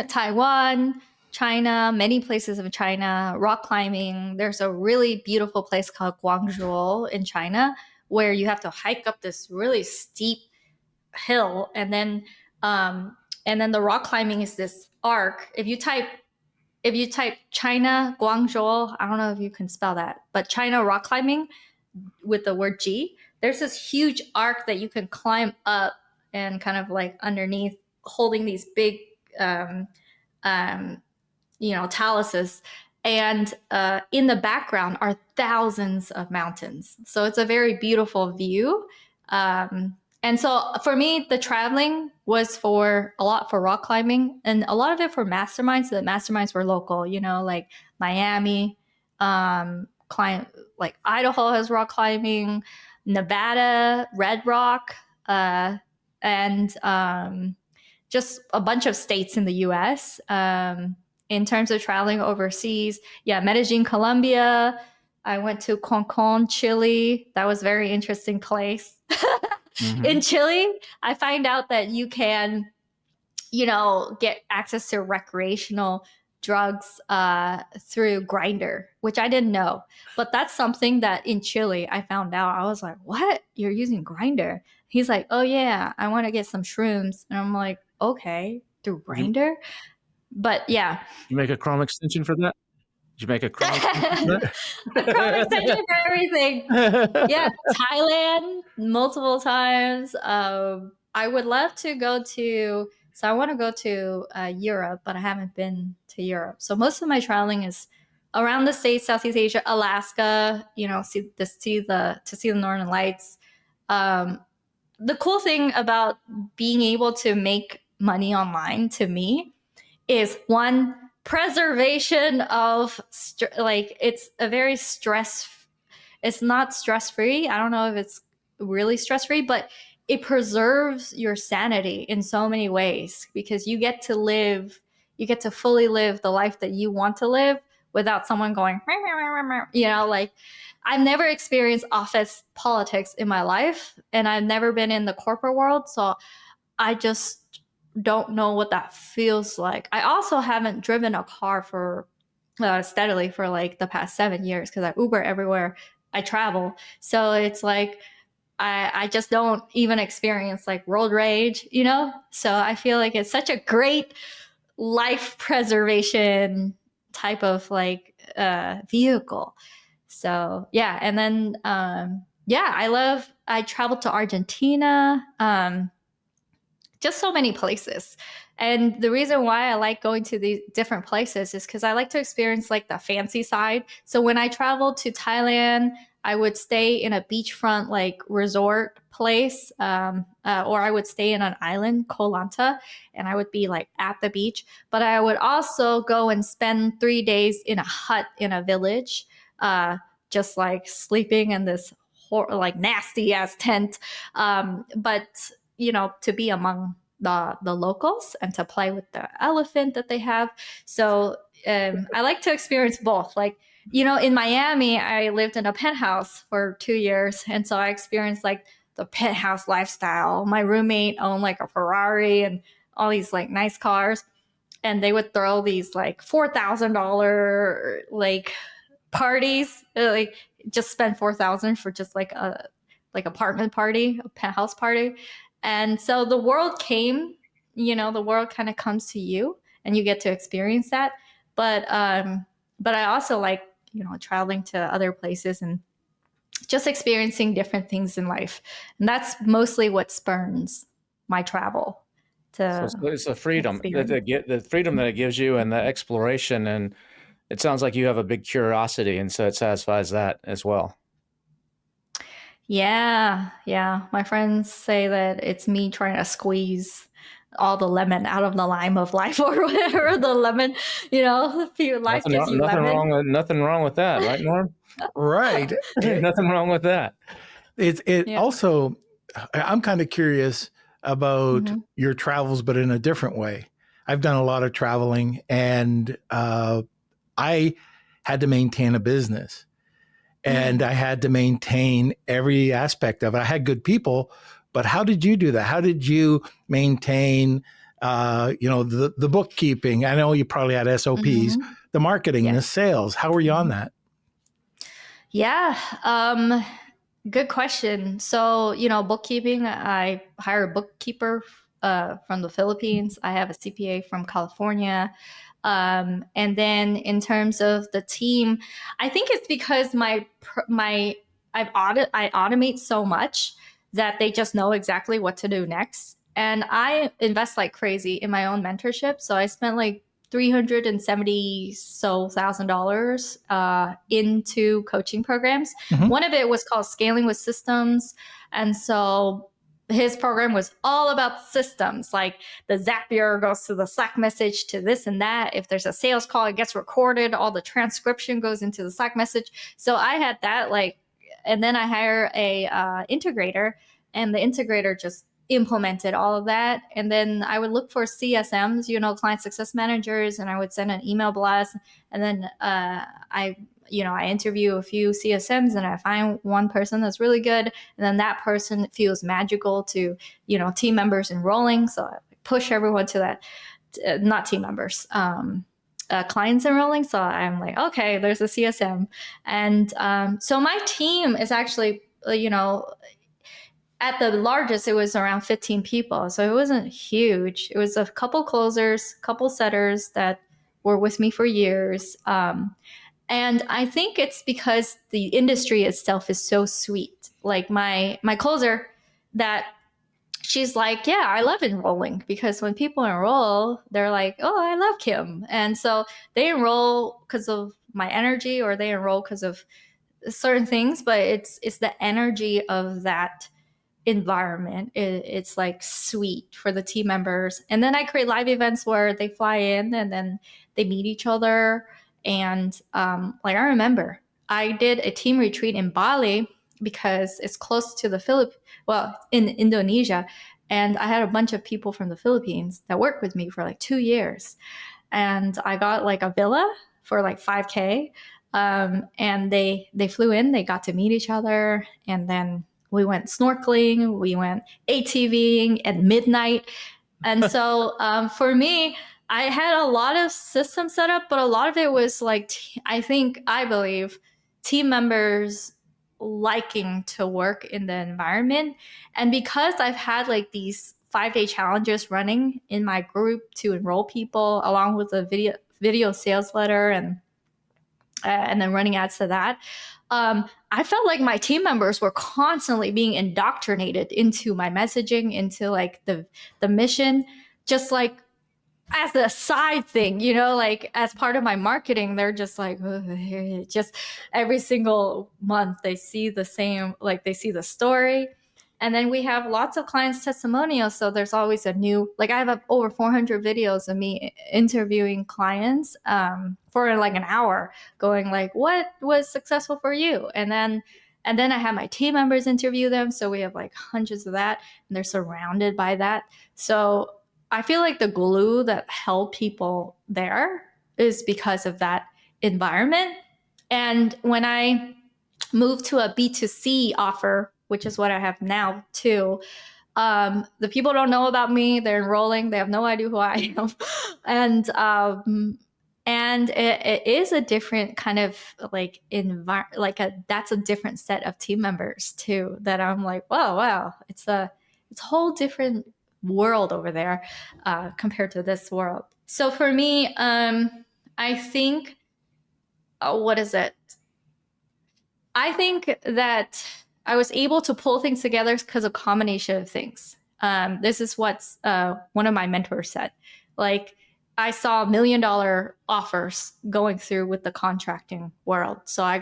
Taiwan, China, many places of China, rock climbing. There's a really beautiful place called Guangzhou in China where you have to hike up this really steep hill, and then And then the rock climbing is this arc. If you type China Guangzhou, I don't know if you can spell that, but China rock climbing with the word G, there's this huge arc that you can climb up and kind of like underneath, holding these big, taluses. And in the background are thousands of mountains. So it's a very beautiful view. And so for me, the traveling was for a lot for rock climbing and a lot of it for masterminds. The masterminds were local, like Miami, like Idaho has rock climbing, Nevada, Red Rock, and just a bunch of states in the US. In terms of traveling overseas, Medellin, Colombia. I went to Cancun, Chile. That was a very interesting place. Mhm. In Chile, I find out that you can, get access to recreational drugs through Grinder, which I didn't know. But that's something that in Chile I found out. I was like, "What? You're using Grinder?" He's like, "Oh yeah, I want to get some shrooms," and I'm like, "Okay, through Grinder." But yeah, You make a Chrome extension for that? Did you make a Chrome extension for a Chrome extension for everything. that? Yeah, Thailand multiple times. I would love to go to. So I want to go to Europe, but I haven't been to Europe. So most of my traveling is around the states, Southeast Asia, Alaska. To see the Northern Lights. The cool thing about being able to make money online to me is one, preservation of it's a very it's not stress free. I don't know if it's really stress free, but it preserves your sanity in so many ways because you get to fully live the life that you want to live without someone going, like I've never experienced office politics in my life and I've never been in the corporate world. So I just don't know what that feels like. I also haven't driven a car for steadily for like the past 7 years because I Uber everywhere I travel. So it's like I just don't even experience like road rage, So I feel like it's such a great life preservation type of like vehicle. So yeah, and then I traveled to Argentina. Just so many places. And the reason why I like going to these different places is because I like to experience like the fancy side. So when I traveled to Thailand, I would stay in a beachfront like resort place, or I would stay in an island, Koh Lanta, and I would be like at the beach. But I would also go and spend 3 days in a hut in a village, just like sleeping in this like nasty ass tent. But to be among the locals and to play with the elephant that they have. So I like to experience both. Like, in Miami, I lived in a penthouse for 2 years. And so I experienced like the penthouse lifestyle. My roommate owned like a Ferrari and all these like nice cars. And they would throw these like $4,000 like parties, like just spend 4,000 for just like a apartment party, a penthouse party. And so the world the world kind of comes to you and you get to experience that. But I also like, traveling to other places and just experiencing different things in life. And that's mostly what spurns my travel. So it's the freedom, experience. the freedom that it gives you and the exploration. And it sounds like you have a big curiosity. And so it satisfies that as well. Yeah. My friends say that it's me trying to squeeze all the lemon out of the lime of life or whatever. The lemon, life gives you lemon. Nothing wrong with that, right, Norm? Right. Nothing wrong with that. Also, I'm kind of curious about your travels, but in a different way. I've done a lot of traveling and I had to maintain a business. And I had to maintain every aspect of it. I had good people, but how did you do that? How did you maintain, the bookkeeping? I know you probably had SOPs, the marketing, the sales. How were you on that? Yeah. Good question. So, bookkeeping, I hire a bookkeeper from the Philippines. I have a CPA from California. And then in terms of the team, I think it's because I automate so much that they just know exactly what to do next. And I invest like crazy in my own mentorship. So I spent like $370,000 into coaching programs. Mhm. One of it was called Scaling with Systems. And so his program was all about systems, like the Zapier goes to the Slack message to this and that. If there's a sales call, it gets recorded. All the transcription goes into the Slack message. So I had that and then I hire a integrator, and the integrator just implemented all of that. And then I would look for CSMs, client success managers, and I would send an email blast. And then I interview a few CSMs, and I find one person that's really good. And then that person feels magical to, team members enrolling. So I push everyone to that, not team members, clients enrolling. So I'm like, okay, there's a CSM. And so my team is actually, at the largest, it was around 15 people. So it wasn't huge. It was a couple closers, couple setters that were with me for years. And I think it's because the industry itself is so sweet. Like my closer, that she's like, yeah, I love enrolling, because when people enroll, they're like, oh, I love Kim. And so they enroll because of my energy, or they enroll because of certain things, but it's the energy of that environment. It's like sweet for the team members. And then I create live events where they fly in and then they meet each other. And I remember I did a team retreat in Bali because it's close to the in Indonesia. And I had a bunch of people from the Philippines that worked with me for like 2 years. And I got like a villa for like 5K. And they flew in, they got to meet each other, and then we went snorkeling, we went ATVing at midnight. And so for me, I had a lot of systems set up, but a lot of it was like, I believe, team members liking to work in the environment. And because I've had like these 5-day challenges running in my group to enroll people, along with a video sales letter, and then running ads to that, I felt like my team members were constantly being indoctrinated into my messaging, into like the mission, just like as a side thing, like as part of my marketing. They're just like, just every single month they see the same, like they see the story. And then we have lots of clients' testimonials. So there's always a new, like I have over 400 videos of me interviewing clients for like an hour, going like, what was successful for you? And then I have my team members interview them. So we have like hundreds of that, and they're surrounded by that. So I feel like the glue that held people there is because of that environment. And when I moved to a B2C offer, which is what I have now too, the people don't know about me. They're enrolling. They have no idea who I am. And it is a different kind of like that's a different set of team members too, that I'm like, wow, it's a whole different world over there compared to this world. So for me, I think, what is it? I think that I was able to pull things together because of a combination of things. This is what one of my mentors said. Like, I saw $1 million offers going through with the contracting world. So I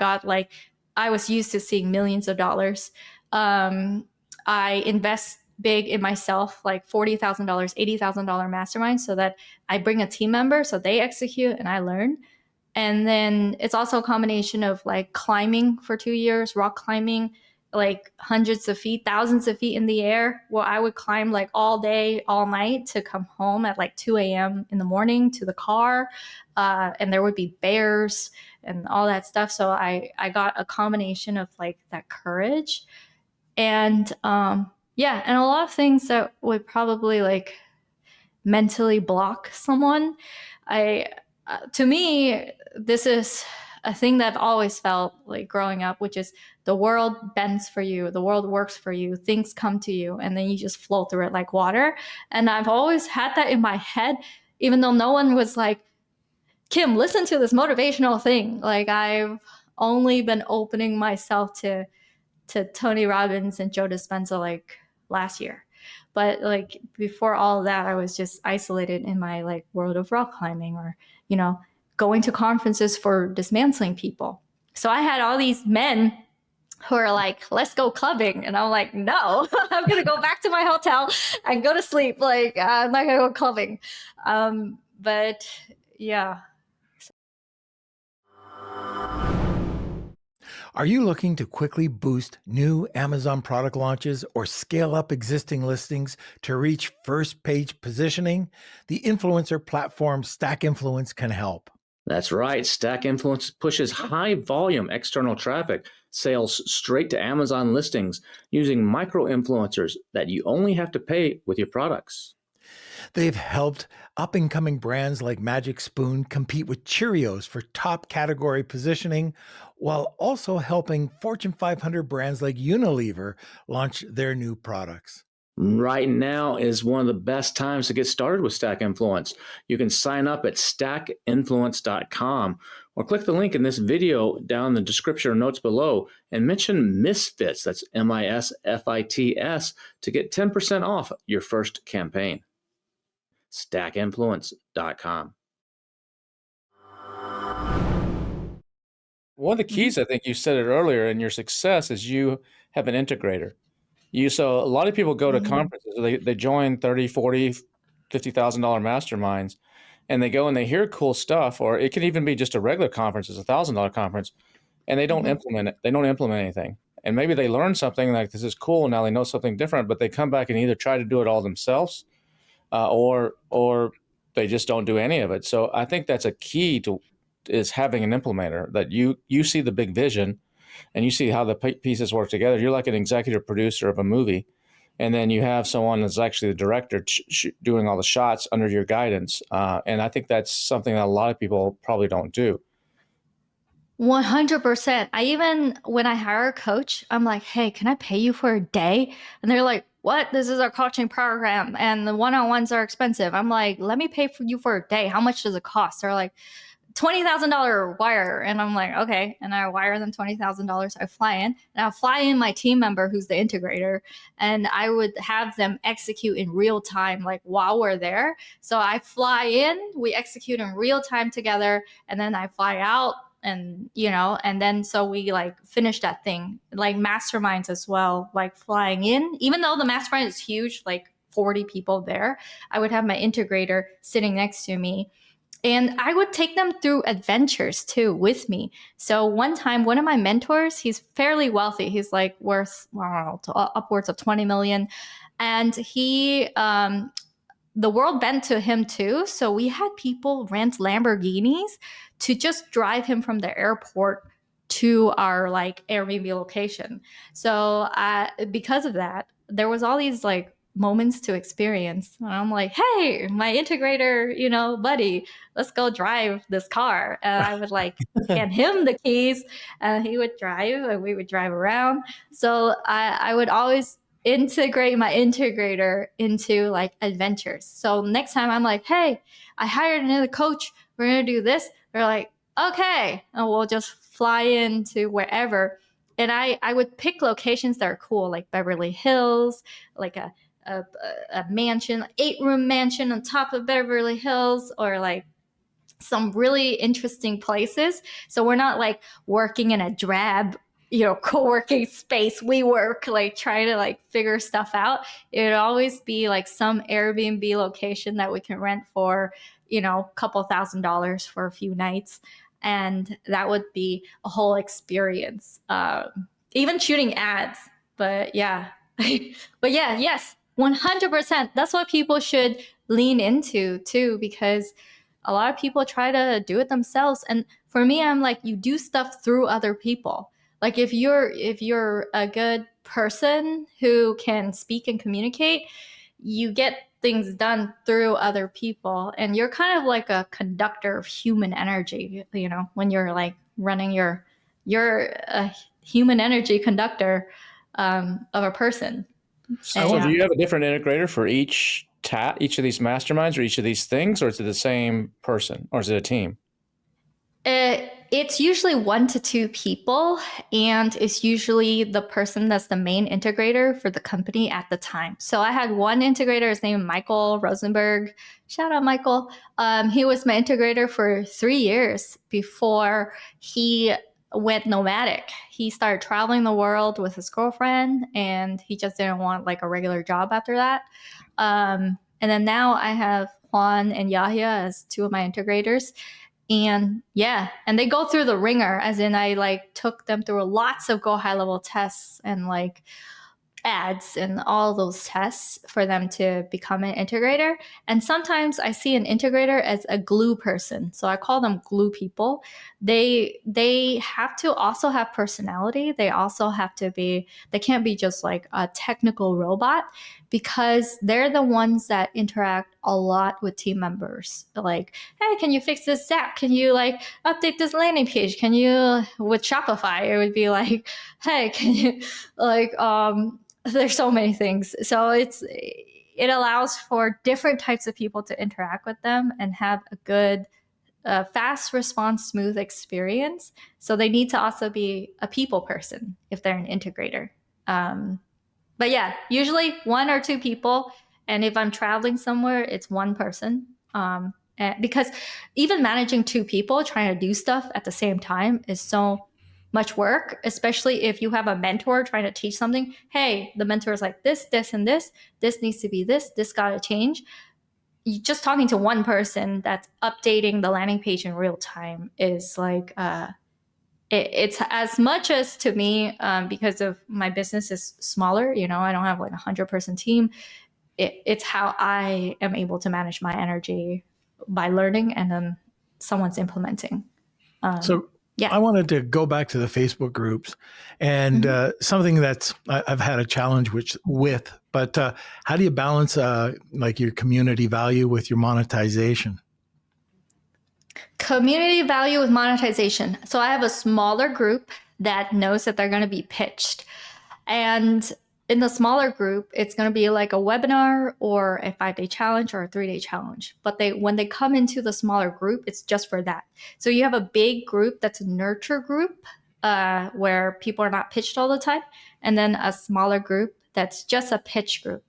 was used to seeing millions of dollars. I invest big in myself, like $40,000, $80,000 mastermind, so that I bring a team member, so they execute and I learn. And then it's also a combination of like climbing for 2 years, rock climbing, like hundreds of feet, thousands of feet in the air, where I would climb like all day, all night to come home at like 2 a.m. in the morning to the car. And there would be bears and all that stuff. So I got a combination of like that courage and and a lot of things that would probably like mentally block someone. To me, this is a thing that I've always felt like growing up, which is the world bends for you, the world works for you, things come to you, and then you just flow through it like water. And I've always had that in my head, even though no one was like, Kim, listen to this motivational thing. Like, I've only been opening myself to Tony Robbins and Joe Dispenza like last year. But like before all of that, I was just isolated in my like world of rock climbing, or, you know, going to conferences for dismantling people. So I had all these men who are like, let's go clubbing. And I'm like, no, I'm going to go back to my hotel and go to sleep. Like, I'm not going to go clubbing. But yeah. Are you looking to quickly boost new Amazon product launches or scale up existing listings to reach first page positioning? The influencer platform Stack Influence can help. That's right. Stack Influence pushes high volume external traffic sales straight to Amazon listings using micro influencers that you only have to pay with your products. They've helped up-and-coming brands like Magic Spoon compete with Cheerios for top category positioning, while also helping Fortune 500 brands like Unilever launch their new products. Right now is one of the best times to get started with Stack Influence. You can sign up at stackinfluence.com or click the link in this video down in the description or notes below and mention Misfits, that's MISFITS, to get 10% off your first campaign. stackinfluence.com. One of the keys, I think you said it earlier, in your success is you have an integrator. So a lot of people go to conferences, they join 30, 40, $50,000 masterminds, and they go and they hear cool stuff, or it can even be just a regular conference, it's $1,000 conference, and they don't implement it. They don't implement anything. And maybe they learn something like, this is cool, now they know something different, but they come back and either try to do it all themselves, or they just don't do any of it. So I think that's a key is having an implementer, that you see the big vision and you see how the pieces work together. You're like an executive producer of a movie, and then you have someone that's actually the director doing all the shots under your guidance. And I think that's something that a lot of people probably don't do. 100%. When I hire a coach, I'm like, hey, can I pay you for a day? And they're like, what? This is our coaching program and the one-on-ones are expensive. I'm like, let me pay for you for a day. How much does it cost? They're like, $20,000 wire. And I'm like, okay. And I wire them $20,000. I fly in, and I'll fly in my team member who's the integrator, and I would have them execute in real time, like while we're there. So I fly in, we execute in real time together, and then I fly out, and and then so we like finish that thing. Like masterminds as well, like flying in, even though the mastermind is huge, like 40 people there, I would have my integrator sitting next to me. And I would take them through adventures too with me. So one time, one of my mentors, he's fairly wealthy. He's like worth, I don't know, upwards of 20 million. And the world bent to him too. So we had people rent Lamborghinis to just drive him from the airport to our like Airbnb location. So because of that, there was all these like moments to experience. And I'm like, hey, my integrator, buddy, let's go drive this car. And I would like hand him the keys, and he would drive, and we would drive around. So I would always integrate my integrator into like adventures. So next time I'm like, hey, I hired another coach. We're going to do this. They're like, okay. And we'll just fly into wherever. And I would pick locations that are cool, like Beverly Hills, like a mansion, 8-room mansion on top of Beverly Hills, or like some really interesting places. So we're not like working in a drab, co-working space. We work like trying to like figure stuff out. It would always be like some Airbnb location that we can rent for, a couple $1,000s for a few nights. And that would be a whole experience. Even shooting ads. But yeah. But yeah, yes, 100%. That's what people should lean into too, because a lot of people try to do it themselves. And for me, I'm like, you do stuff through other people. Like if you're a good person who can speak and communicate, you get things done through other people, and you're kind of like a conductor of human energy, when you're like running your human energy conductor of a person. So do you have a different integrator for each of these masterminds or each of these things, or is it the same person, or is it a team? It's usually 1 to 2 people, and it's usually the person that's the main integrator for the company at the time. So I had one integrator, his name is Michael Rosenberg. Shout out, Michael. He was my integrator for 3 years before he went nomadic. He started traveling the world with his girlfriend, and he just didn't want like a regular job after that. And then now I have Juan and Yahya as 2 of my integrators. And and they go through the ringer, as in I like took them through lots of Go High Level tests and like ads and all those tests for them to become an integrator. And sometimes I see an integrator as a glue person. So I call them glue people. They have to also have personality. They also have to be, they can't be just like a technical robot, because they're the ones that interact a lot with team members. Like, hey, can you fix this app? Can you like update this landing page? Can you, with Shopify, it would be like, hey, can you like there's so many things. So it allows for different types of people to interact with them and have a good fast response, smooth experience. So they need to also be a people person if they're an integrator. But yeah, usually 1 or 2 people. And if I'm traveling somewhere, it's 1 person. Because even managing 2 people trying to do stuff at the same time is so much work, especially if you have a mentor trying to teach something. Hey, the mentor is like this, this, and this. This needs to be this got to change. You just talking to 1 person that's updating the landing page in real time is like, it's as much as to me, because of my business is smaller, I don't have like a 100-person team. It's how I am able to manage my energy by learning and then someone's implementing. I wanted to go back to the Facebook groups and something that's I've had a challenge with, but how do you balance like your community value with your monetization? Community value with monetization. So I have a smaller group that knows that they're going to be pitched. And in the smaller group, it's going to be like a webinar or a 5-day challenge or a 3-day challenge. But when they come into the smaller group, it's just for that. So you have a big group that's a nurture group where people are not pitched all the time. And then a smaller group that's just a pitch group.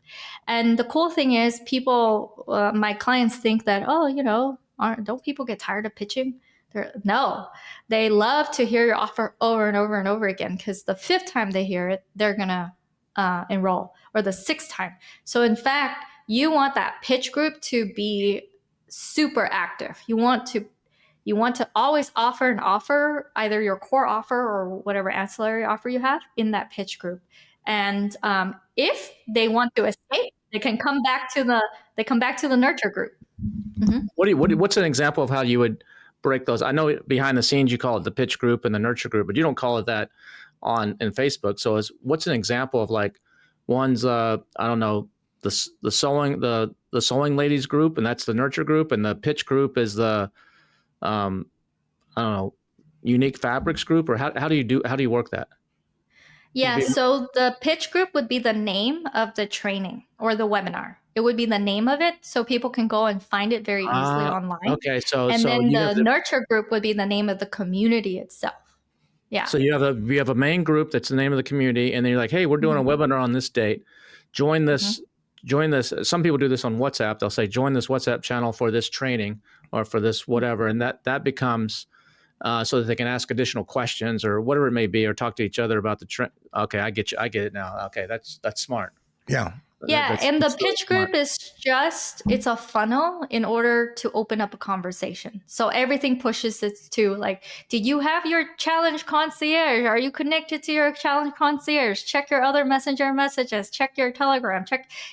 And the cool thing is people, my clients think that, don't people get tired of pitching? No, they love to hear your offer over and over and over again, because the 5th time they hear it, they're going to enroll, or the 6th time. So in fact, you want that pitch group to be super active. You want to always offer an offer, either your core offer or whatever ancillary offer you have in that pitch group. And if they want to escape, they can come back to the nurture group. Mm-hmm. What's an example of how you would break those? I know behind the scenes you call it the pitch group and the nurture group, but you don't call it that in Facebook. So what's an example of like one's I don't know, the sewing ladies group, and that's the nurture group, and the pitch group is the I don't know, unique fabrics group, or how do you work that? Yeah, so the pitch group would be the name of the training or the webinar. It would be the name of it, so people can go and find it very easily online. Okay, and then the nurture group would be the name of the community itself. Yeah. So you have a main group that's the name of the community, and then you're like, hey, we're doing a webinar on this date. Join this. Join this. Some people do this on WhatsApp. They'll say, join this WhatsApp channel for this training or for this whatever, and that becomes so that they can ask additional questions or whatever it may be, or talk to each other about the Okay, I get it now. Okay, that's smart. Yeah. Yeah, and the pitch group is it's a funnel in order to open up a conversation. So everything pushes it to like, did you have your challenge concierge? Are you connected to your challenge concierge? Check your other messenger messages, check your Telegram,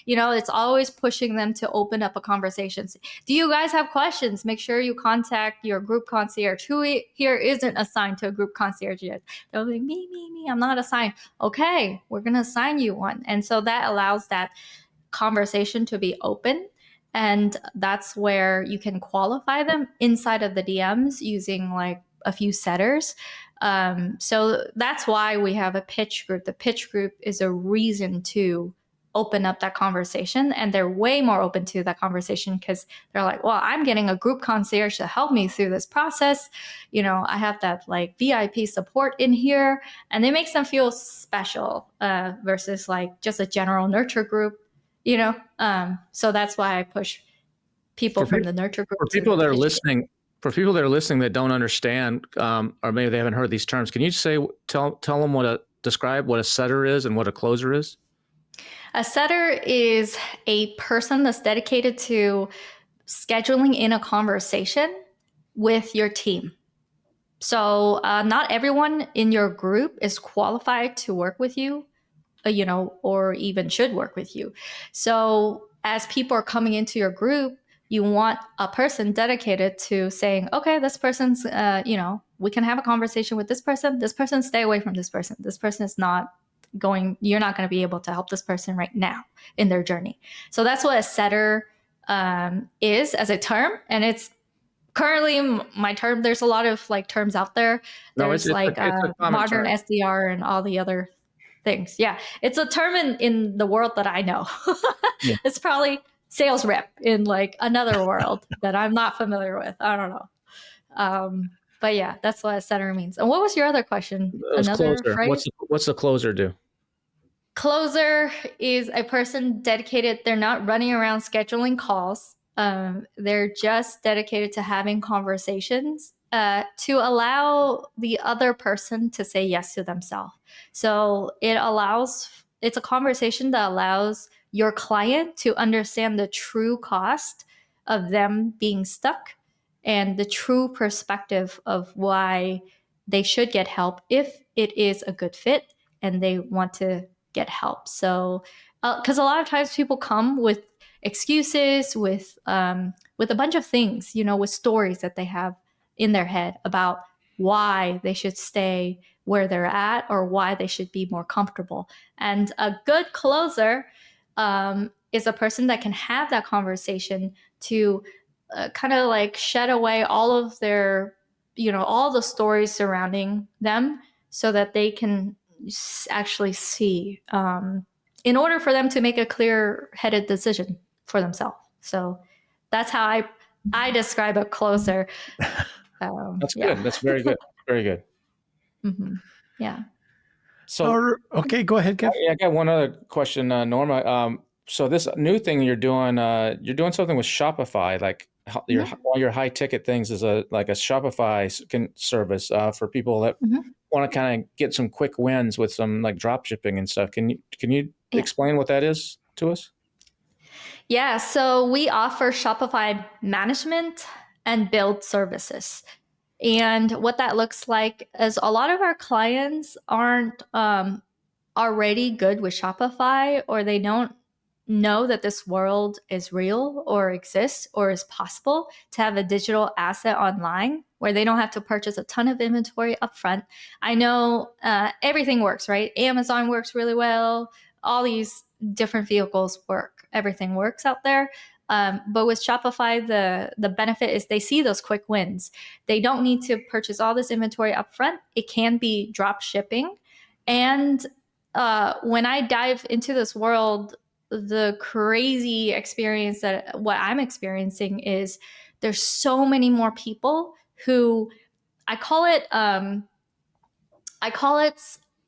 it's always pushing them to open up a conversation. Do you guys have questions? Make sure you contact your group concierge. Who here isn't assigned to a group concierge yet? They're like, me, I'm not assigned. Okay, we're going to assign you one. And so that allows that conversation to be open, and that's where you can qualify them inside of the DMs using like a few setters. So that's why we have a pitch group. The pitch group is a reason to open up that conversation, and they're way more open to that conversation because they're like, well, I'm getting a group concierge to help me through this process. You know, I have that like VIP support in here, and it makes them feel special versus like just a general nurture group, you know. So that's why I push people from the nurture group. For to people the that are pitch group. listening, for people that are listening that don't understand, or maybe they haven't heard these terms, can you tell them describe what a setter is and what a closer is? A setter is a person that's dedicated to scheduling in a conversation with your team. So not everyone in your group is qualified to work with you, you know, or even should work with you. So as people are coming into your group, you want a person dedicated to saying, okay, this person's, you know, we can have a conversation with this person. This person, stay away from this person. This person is not you're not going to be able to help this person right now in their journey. So that's what a setter is as a term. And it's currently my term. There's a lot of like terms out there. There's it's a common modern term. SDR and all the other things. Yeah, it's a term in the world that I know. Yeah. It's probably sales rep in like another world that I'm not familiar with. I don't know. But yeah, that's what a setter means. And what was your other question? Another Closer. phrase? What's the closer do? Closer is a person dedicated. They're not running around scheduling calls. They're just dedicated to having conversations to allow the other person to say yes to themselves. So it's a conversation that allows your client to understand the true cost of them being stuck and the true perspective of why they should get help if it is a good fit and they want to get help. So, because a lot of times people come with excuses, with a bunch of things, you know, with stories that they have in their head about why they should stay where they're at or why they should be more comfortable. And a good closer is a person that can have that conversation to kind of like shed away all of their, you know, all the stories surrounding them so that they can actually see in order for them to make a clear-headed decision for themselves. So that's how I describe a closer. That's good. That's very good. Very good. Mm-hmm. Yeah. So okay, go ahead, Kev. I got one other question, Norma. So this new thing you're doing something with Shopify, like one of your high ticket things is a Shopify service for people that want to kind of get some quick wins with some like drop shipping and stuff. Can you explain what that is to us? Yeah, so we offer Shopify management and build services. And what that looks like is a lot of our clients aren't already good with Shopify, or they don't know that this world is real or exists or is possible to have a digital asset online where they don't have to purchase a ton of inventory upfront. I know everything works, right? Amazon works really well. All these different vehicles work. Everything works out there. But with Shopify, the benefit is they see those quick wins. They don't need to purchase all this inventory upfront. It can be drop shipping. And when I dive into this world, the crazy experience that what I'm experiencing is there's so many more people who I call it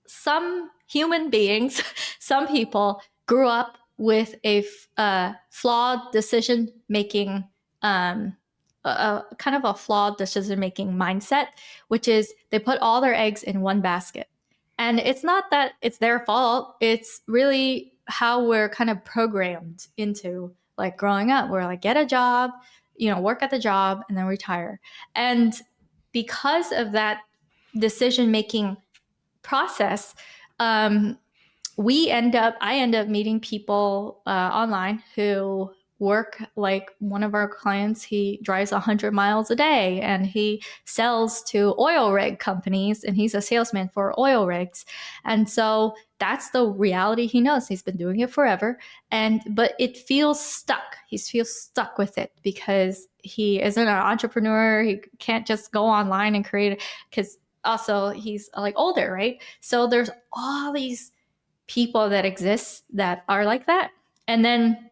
some human beings, some people grew up with a flawed decision making, kind of a flawed decision making mindset, which is they put all their eggs in one basket. And it's not that it's their fault. It's really how we're kind of programmed into like growing up. We're like, get a job, you know, work at the job and then retire. And because of that decision making process, I end up meeting people online who work like one of our clients. He drives 100 miles a day and he sells to oil rig companies and he's a salesman for oil rigs. And so that's the reality he knows. He's been doing it forever. But it feels stuck. He feels stuck with it because he isn't an entrepreneur. He can't just go online and create it because also he's like older, right? So there's all these people that exist that are like that. And then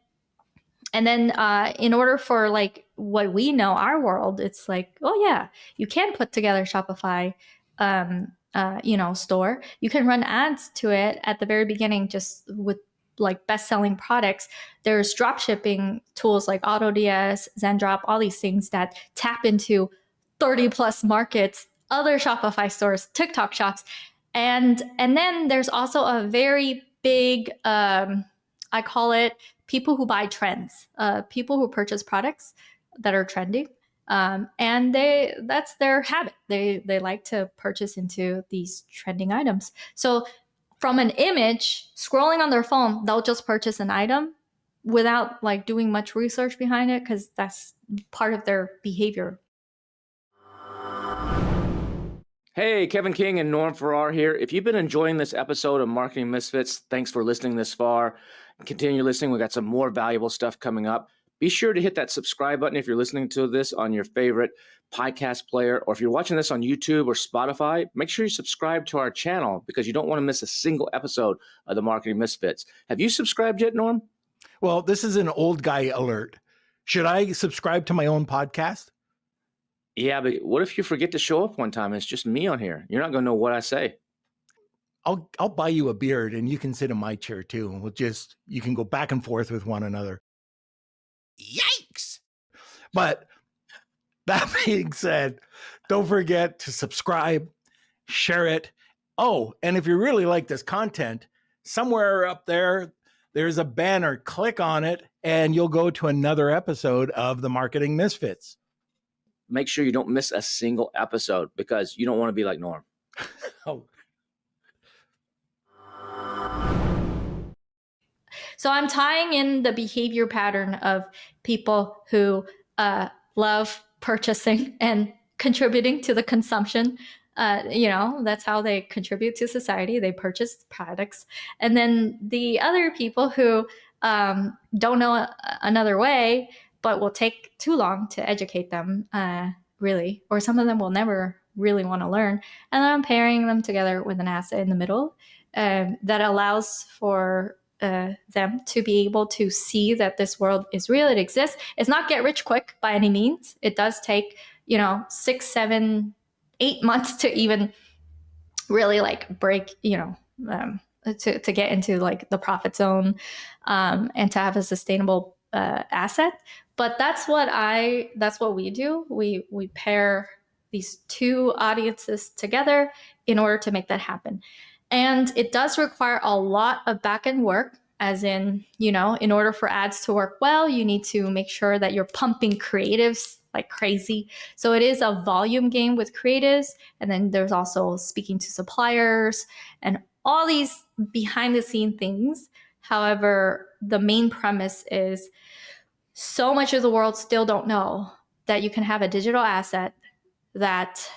in order for like what we know, our world, it's like, oh yeah, you can put together Shopify, store. You can run ads to it at the very beginning, just with like best-selling products. There's drop shipping tools like AutoDS, Zendrop, all these things that tap into 30 plus markets, other Shopify stores, TikTok shops, and then there's also a very big, I call it people who buy trends, people who purchase products that are trending. And that's their habit. They like to purchase into these trending items. So from an image, scrolling on their phone, they'll just purchase an item without like doing much research behind it because that's part of their behavior. Hey, Kevin King and Norm Farrar here. If you've been enjoying this episode of Marketing Misfits, thanks for listening this far. Continue listening. We got some more valuable stuff coming up. Be sure to hit that subscribe button if you're listening to this on your favorite podcast player, or if you're watching this on YouTube or Spotify, make sure you subscribe to our channel because you don't want to miss a single episode of the Marketing Misfits. Have you subscribed yet, Norm? Well, this is an old guy alert. Should I subscribe to my own podcast? Yeah, but what if you forget to show up one time and it's just me on here? You're not going to know what I say. I'll buy you a beard and you can sit in my chair too. And you can go back and forth with one another. Yikes. But that being said, don't forget to subscribe, share it. Oh, and if you really like this content, somewhere up there, there's a banner. Click on it and you'll go to another episode of the Marketing Misfits. Make sure you don't miss a single episode because you don't want to be like Norm. Oh. So I'm tying in the behavior pattern of people who love purchasing and contributing to the consumption. That's how they contribute to society. They purchase products. And then the other people who don't know another way, but will take too long to educate them, really. Or some of them will never really want to learn. And then I'm pairing them together with an asset in the middle that allows for them to be able to see that this world is real, it exists. It's not get rich quick by any means. It does take 6, 7, 8 months to even really like break to get into like the profit zone, and to have a sustainable asset. But that's what we do. We pair these two audiences together in order to make that happen. And it does require a lot of back-end work, as in, in order for ads to work well, you need to make sure that you're pumping creatives like crazy. So it is a volume game with creatives. And then there's also speaking to suppliers and all these behind the scene things. However, the main premise is so much of the world still don't know that you can have a digital asset that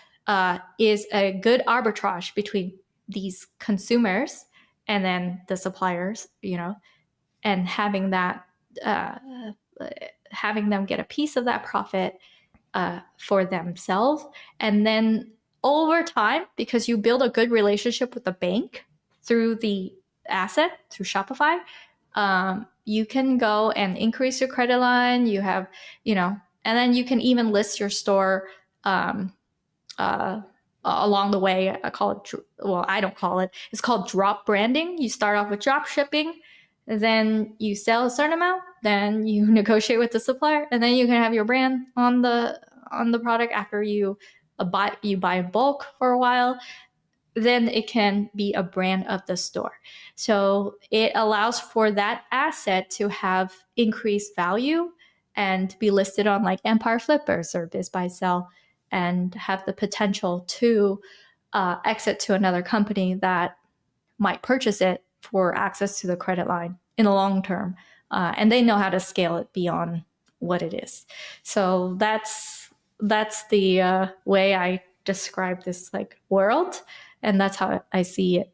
is a good arbitrage between these consumers and then the suppliers, and having that, having them get a piece of that profit for themselves. And then over time, because you build a good relationship with the bank through the asset, through Shopify, you can go and increase your credit line. You have, and then you can even list your store along the way. I call it, I don't call it. It's called drop branding. You start off with drop shipping, then you sell a certain amount, then you negotiate with the supplier, and then you can have your brand on the product after you buy in bulk for a while. Then it can be a brand of the store. So it allows for that asset to have increased value and be listed on like Empire Flippers or Biz Buy Sell, and have the potential to exit to another company that might purchase it for access to the credit line in the long term. And they know how to scale it beyond what it is. So that's the way I describe this like world. And that's how I see it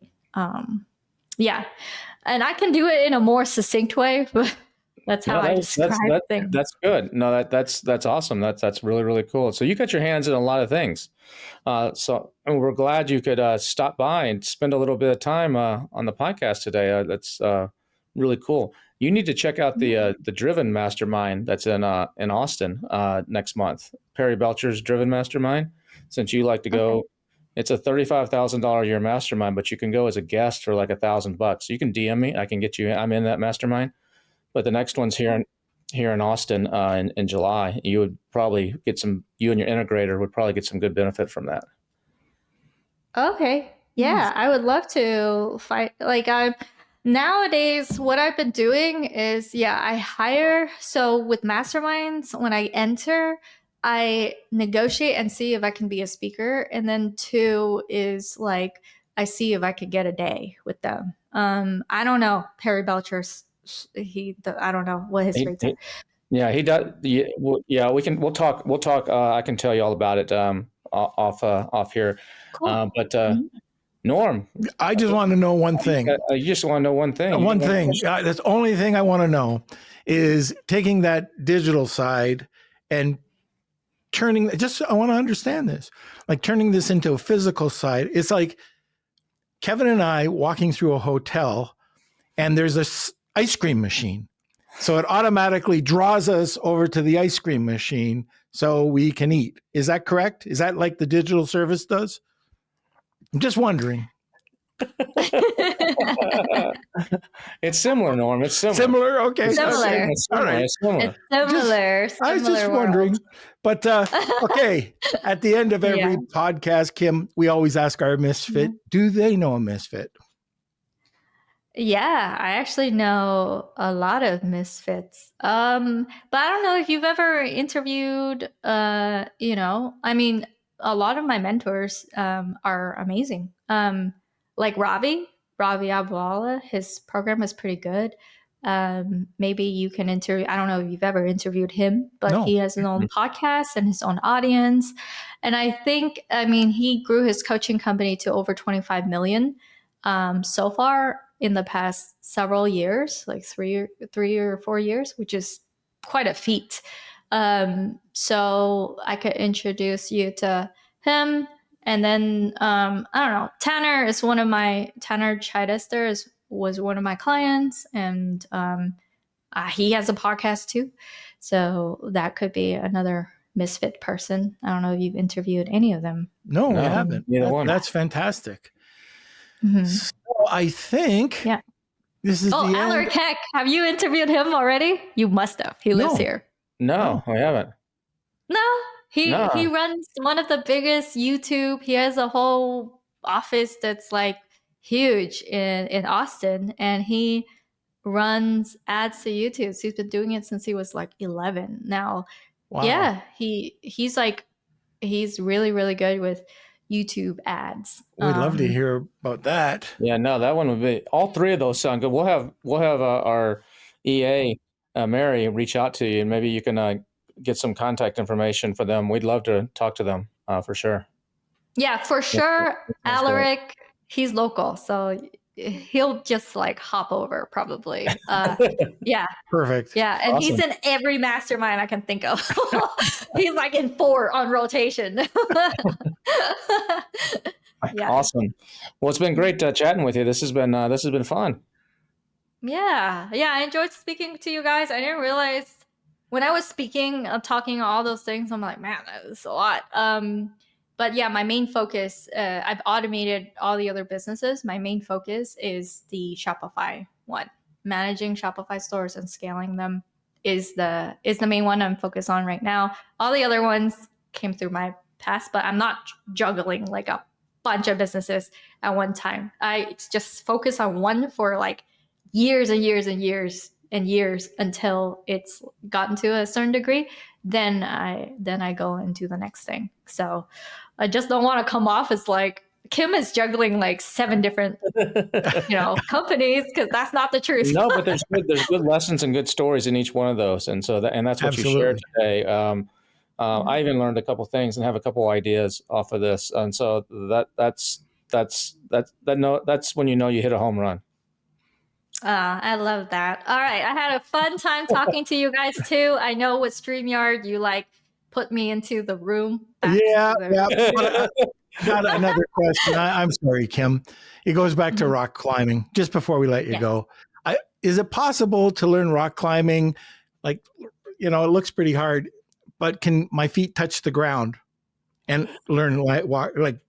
Yeah. And I can do it in a more succinct way, but that's how I describe things. That's good. No, that's awesome. That's really, really cool. So you got your hands in a lot of things. And we're glad you could stop by and spend a little bit of time on the podcast today. That's really cool. You need to check out the Driven Mastermind that's in Austin next month. Perry Belcher's Driven Mastermind. Since you like to go, it's a $35,000 a year mastermind, but you can go as a guest for like $1,000. You can DM me. I can get you. I'm in that mastermind. But the next one's here in Austin in July. You would probably get you and your integrator would probably get some good benefit from that. Okay. Yeah, I would love to fight. Like nowadays, what I've been doing is, I hire. So with masterminds, when I enter, I negotiate and see if I can be a speaker. And then 2 is like, I see if I could get a day with them. I don't know. Perry Belcher's, I don't know what his rates are. Yeah, he does. Yeah, we'll talk. I can tell you all about it off here. Cool. Norm, I just want to know one thing. You just want to know one thing. One thing. That's the only thing I want to know is taking that digital side and turning. I want to understand this. Like turning this into a physical side. It's like Kevin and I walking through a hotel, and there's this ice cream machine. So it automatically draws us over to the ice cream machine so we can eat. Is that correct? Is that like the digital service does? I'm just wondering. It's similar, Norm. It's similar. Similar? Okay. Similar. It's similar. Right. It's similar. I was just wondering. But okay, at the end of every podcast, Kim, we always ask our misfit, do they know a misfit? Yeah, I actually know a lot of misfits. But I don't know if you've ever interviewed, I mean, a lot of my mentors are amazing. Like Ravi Abwala, his program is pretty good. Maybe you can interview, I don't know if you've ever interviewed him, but he has his own podcast and his own audience. And I think, he grew his coaching company to over 25 million so far in the past several years, like 3 or 4 years, which is quite a feat. So I could introduce you to him. And then, I don't know, Tanner Chidester was one of my clients, and he has a podcast too. So that could be another misfit person. I don't know if you've interviewed any of them. No, we haven't. That's fantastic. Mm-hmm. So I think this is the end. Alaric Heck, have you interviewed him already? You must have. He lives here. No, I haven't. No, he runs one of the biggest YouTube. He has a whole office that's like huge in Austin, and he runs ads to YouTube. So he's been doing it since he was like 11. Now, he's really, really good with YouTube ads. We'd love to hear about that. Yeah, no, that one would be. All 3 of those sound good. We'll have our EA Mary reach out to you, and maybe you can get some contact information for them. We'd love to talk to them for sure. Yeah, for sure. Alaric, he's local, so he'll just like hop over probably. Yeah. Perfect. Yeah, and he's in every mastermind I can think of. He's like in 4 on rotation. Awesome. Well, it's been great chatting with you. This has been fun. Yeah, I enjoyed speaking to you guys. I didn't realize when I was speaking, talking all those things, I'm like, man, that was a lot. But yeah, my main focus, I've automated all the other businesses. My main focus is the Shopify one. Managing Shopify stores and scaling them is the main one I'm focused on right now. All the other ones came through my past, but I'm not juggling like a bunch of businesses at one time. I just focus on one for like years and years and years and years until it's gotten to a certain degree. Then I go and do the next thing. So I just don't want to come off as like Kim is juggling like 7 different, companies, because that's not the truth. No, but there's good lessons and good stories in each one of those, and so that's what you shared today. I even learned a couple things and have a couple ideas off of this, and so that's when you know you hit a home run. I love that. All right. I had a fun time talking to you guys too. I know with StreamYard, you like put me into the room. Yeah. But I got another question. I'm sorry, Kim. It goes back to rock climbing. Just before we let you go, is it possible to learn rock climbing? Like, it looks pretty hard, but can my feet touch the ground and learn doing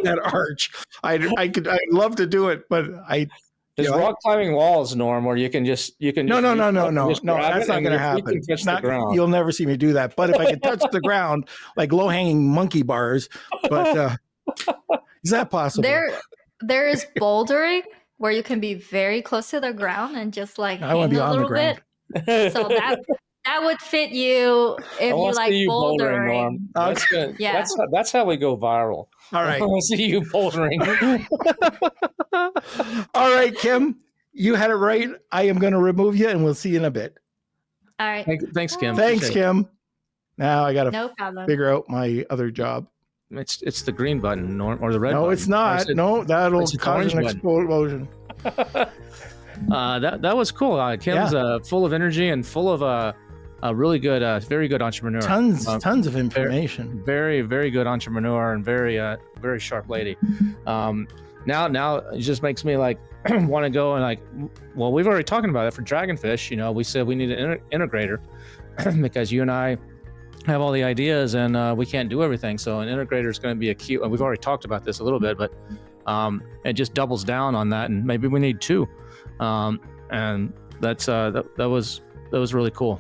that arch? I'd love to do it, but There's rock climbing walls, Norm, where you can No. That's not going to happen. Touch the ground. You'll never see me do that. But if I could touch the ground, like low hanging monkey bars, but is that possible? There is bouldering where you can be very close to the ground and just like I want to be on the ground. Bit. So that would fit you if you like bouldering. Norm. That's good. Yeah. That's how we go viral. All right. I want to see you bouldering. All right, Kim, you had it right. I am going to remove you, and we'll see you in a bit. All right. Thanks, Kim. Thanks, Kim. Now I got to figure out my other job. It's the green button, Norm, or the red button. No, it's not. No, that'll cause an explosion. That was cool. Kim's full of energy and full of a really good, very good entrepreneur. Tons of information. Very, very good entrepreneur and very sharp lady. Now it just makes me like want to go and well, we've already talking about it for Dragonfish. We said we need an integrator because you and I have all the ideas and we can't do everything. So an integrator is going to be a key. We've already talked about this a little bit, but it just doubles down on that, and maybe we need two. And that's that was really cool.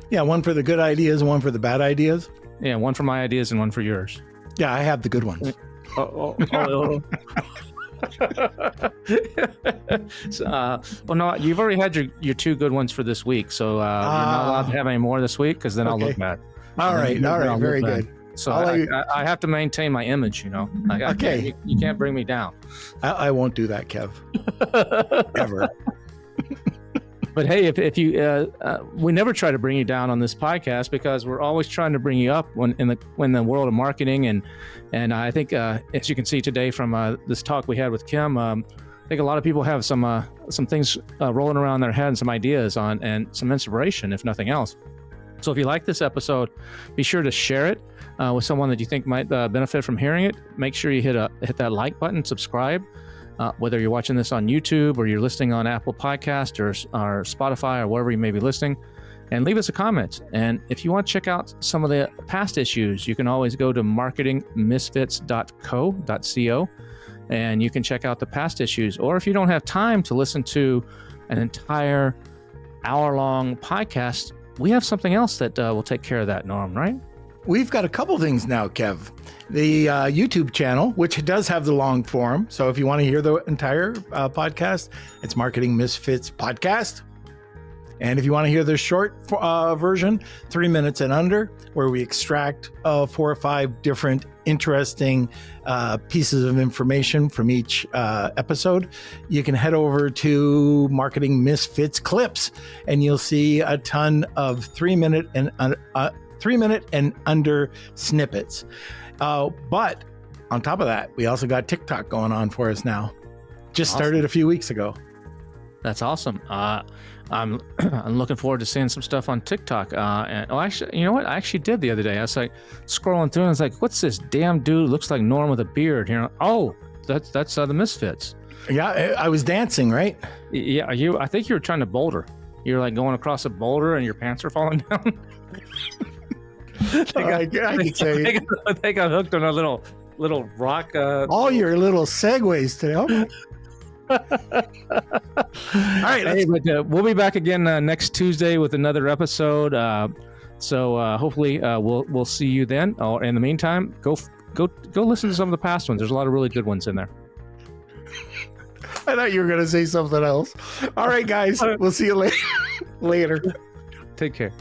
Yeah, one for the good ideas and one for the bad ideas. Yeah, one for my ideas and one for yours. Yeah, I have the good ones. No, you've already had your two good ones for this week, so you're not allowed to have any more this week because then I'll look bad. All right, very good. So I have to maintain my image, Okay. You can't bring me down. I won't do that, Kev. Ever. But hey, if you, we never try to bring you down on this podcast because we're always trying to bring you up when in the world of marketing, and I think as you can see today from this talk we had with Kim, I think a lot of people have some things rolling around their head and some ideas and some inspiration, if nothing else. So if you like this episode, be sure to share it with someone that you think might benefit from hearing it. Make sure you hit that like button, subscribe. Whether you're watching this on YouTube or you're listening on Apple Podcast or Spotify or wherever you may be listening, and leave us a comment. And if you want to check out some of the past issues, you can always go to marketingmisfits.co, and you can check out the past issues. Or if you don't have time to listen to an entire hour-long podcast, we have something else that will take care of that, Norm, right? We've got a couple things now, Kev. The YouTube channel, which does have the long form. So if you want to hear the entire podcast, it's Marketing Misfits Podcast. And if you want to hear the short version, 3 minutes and under, where we extract 4 or 5 different interesting pieces of information from each episode, you can head over to Marketing Misfits Clips, and you'll see a ton of 3 minute and under snippets. But on top of that, we also got TikTok going on for us now. Just started a few weeks ago. That's awesome. I'm looking forward to seeing some stuff on TikTok. Actually, you know what? I actually did the other day. I was like scrolling through and I was like, what's this damn dude? Looks like Norm with a beard here. Oh, that's the Misfits. Yeah, I was dancing, right? Yeah, I think you were trying to boulder. You're like going across a boulder and your pants are falling down. I could say I think I hooked on a little rock. All your little segues today. Okay. All right, hey, but we'll be back again next Tuesday with another episode. So hopefully we'll see you then. Or in the meantime, go listen to some of the past ones. There's a lot of really good ones in there. I thought you were going to say something else. All right, guys, we'll see you later. Take care.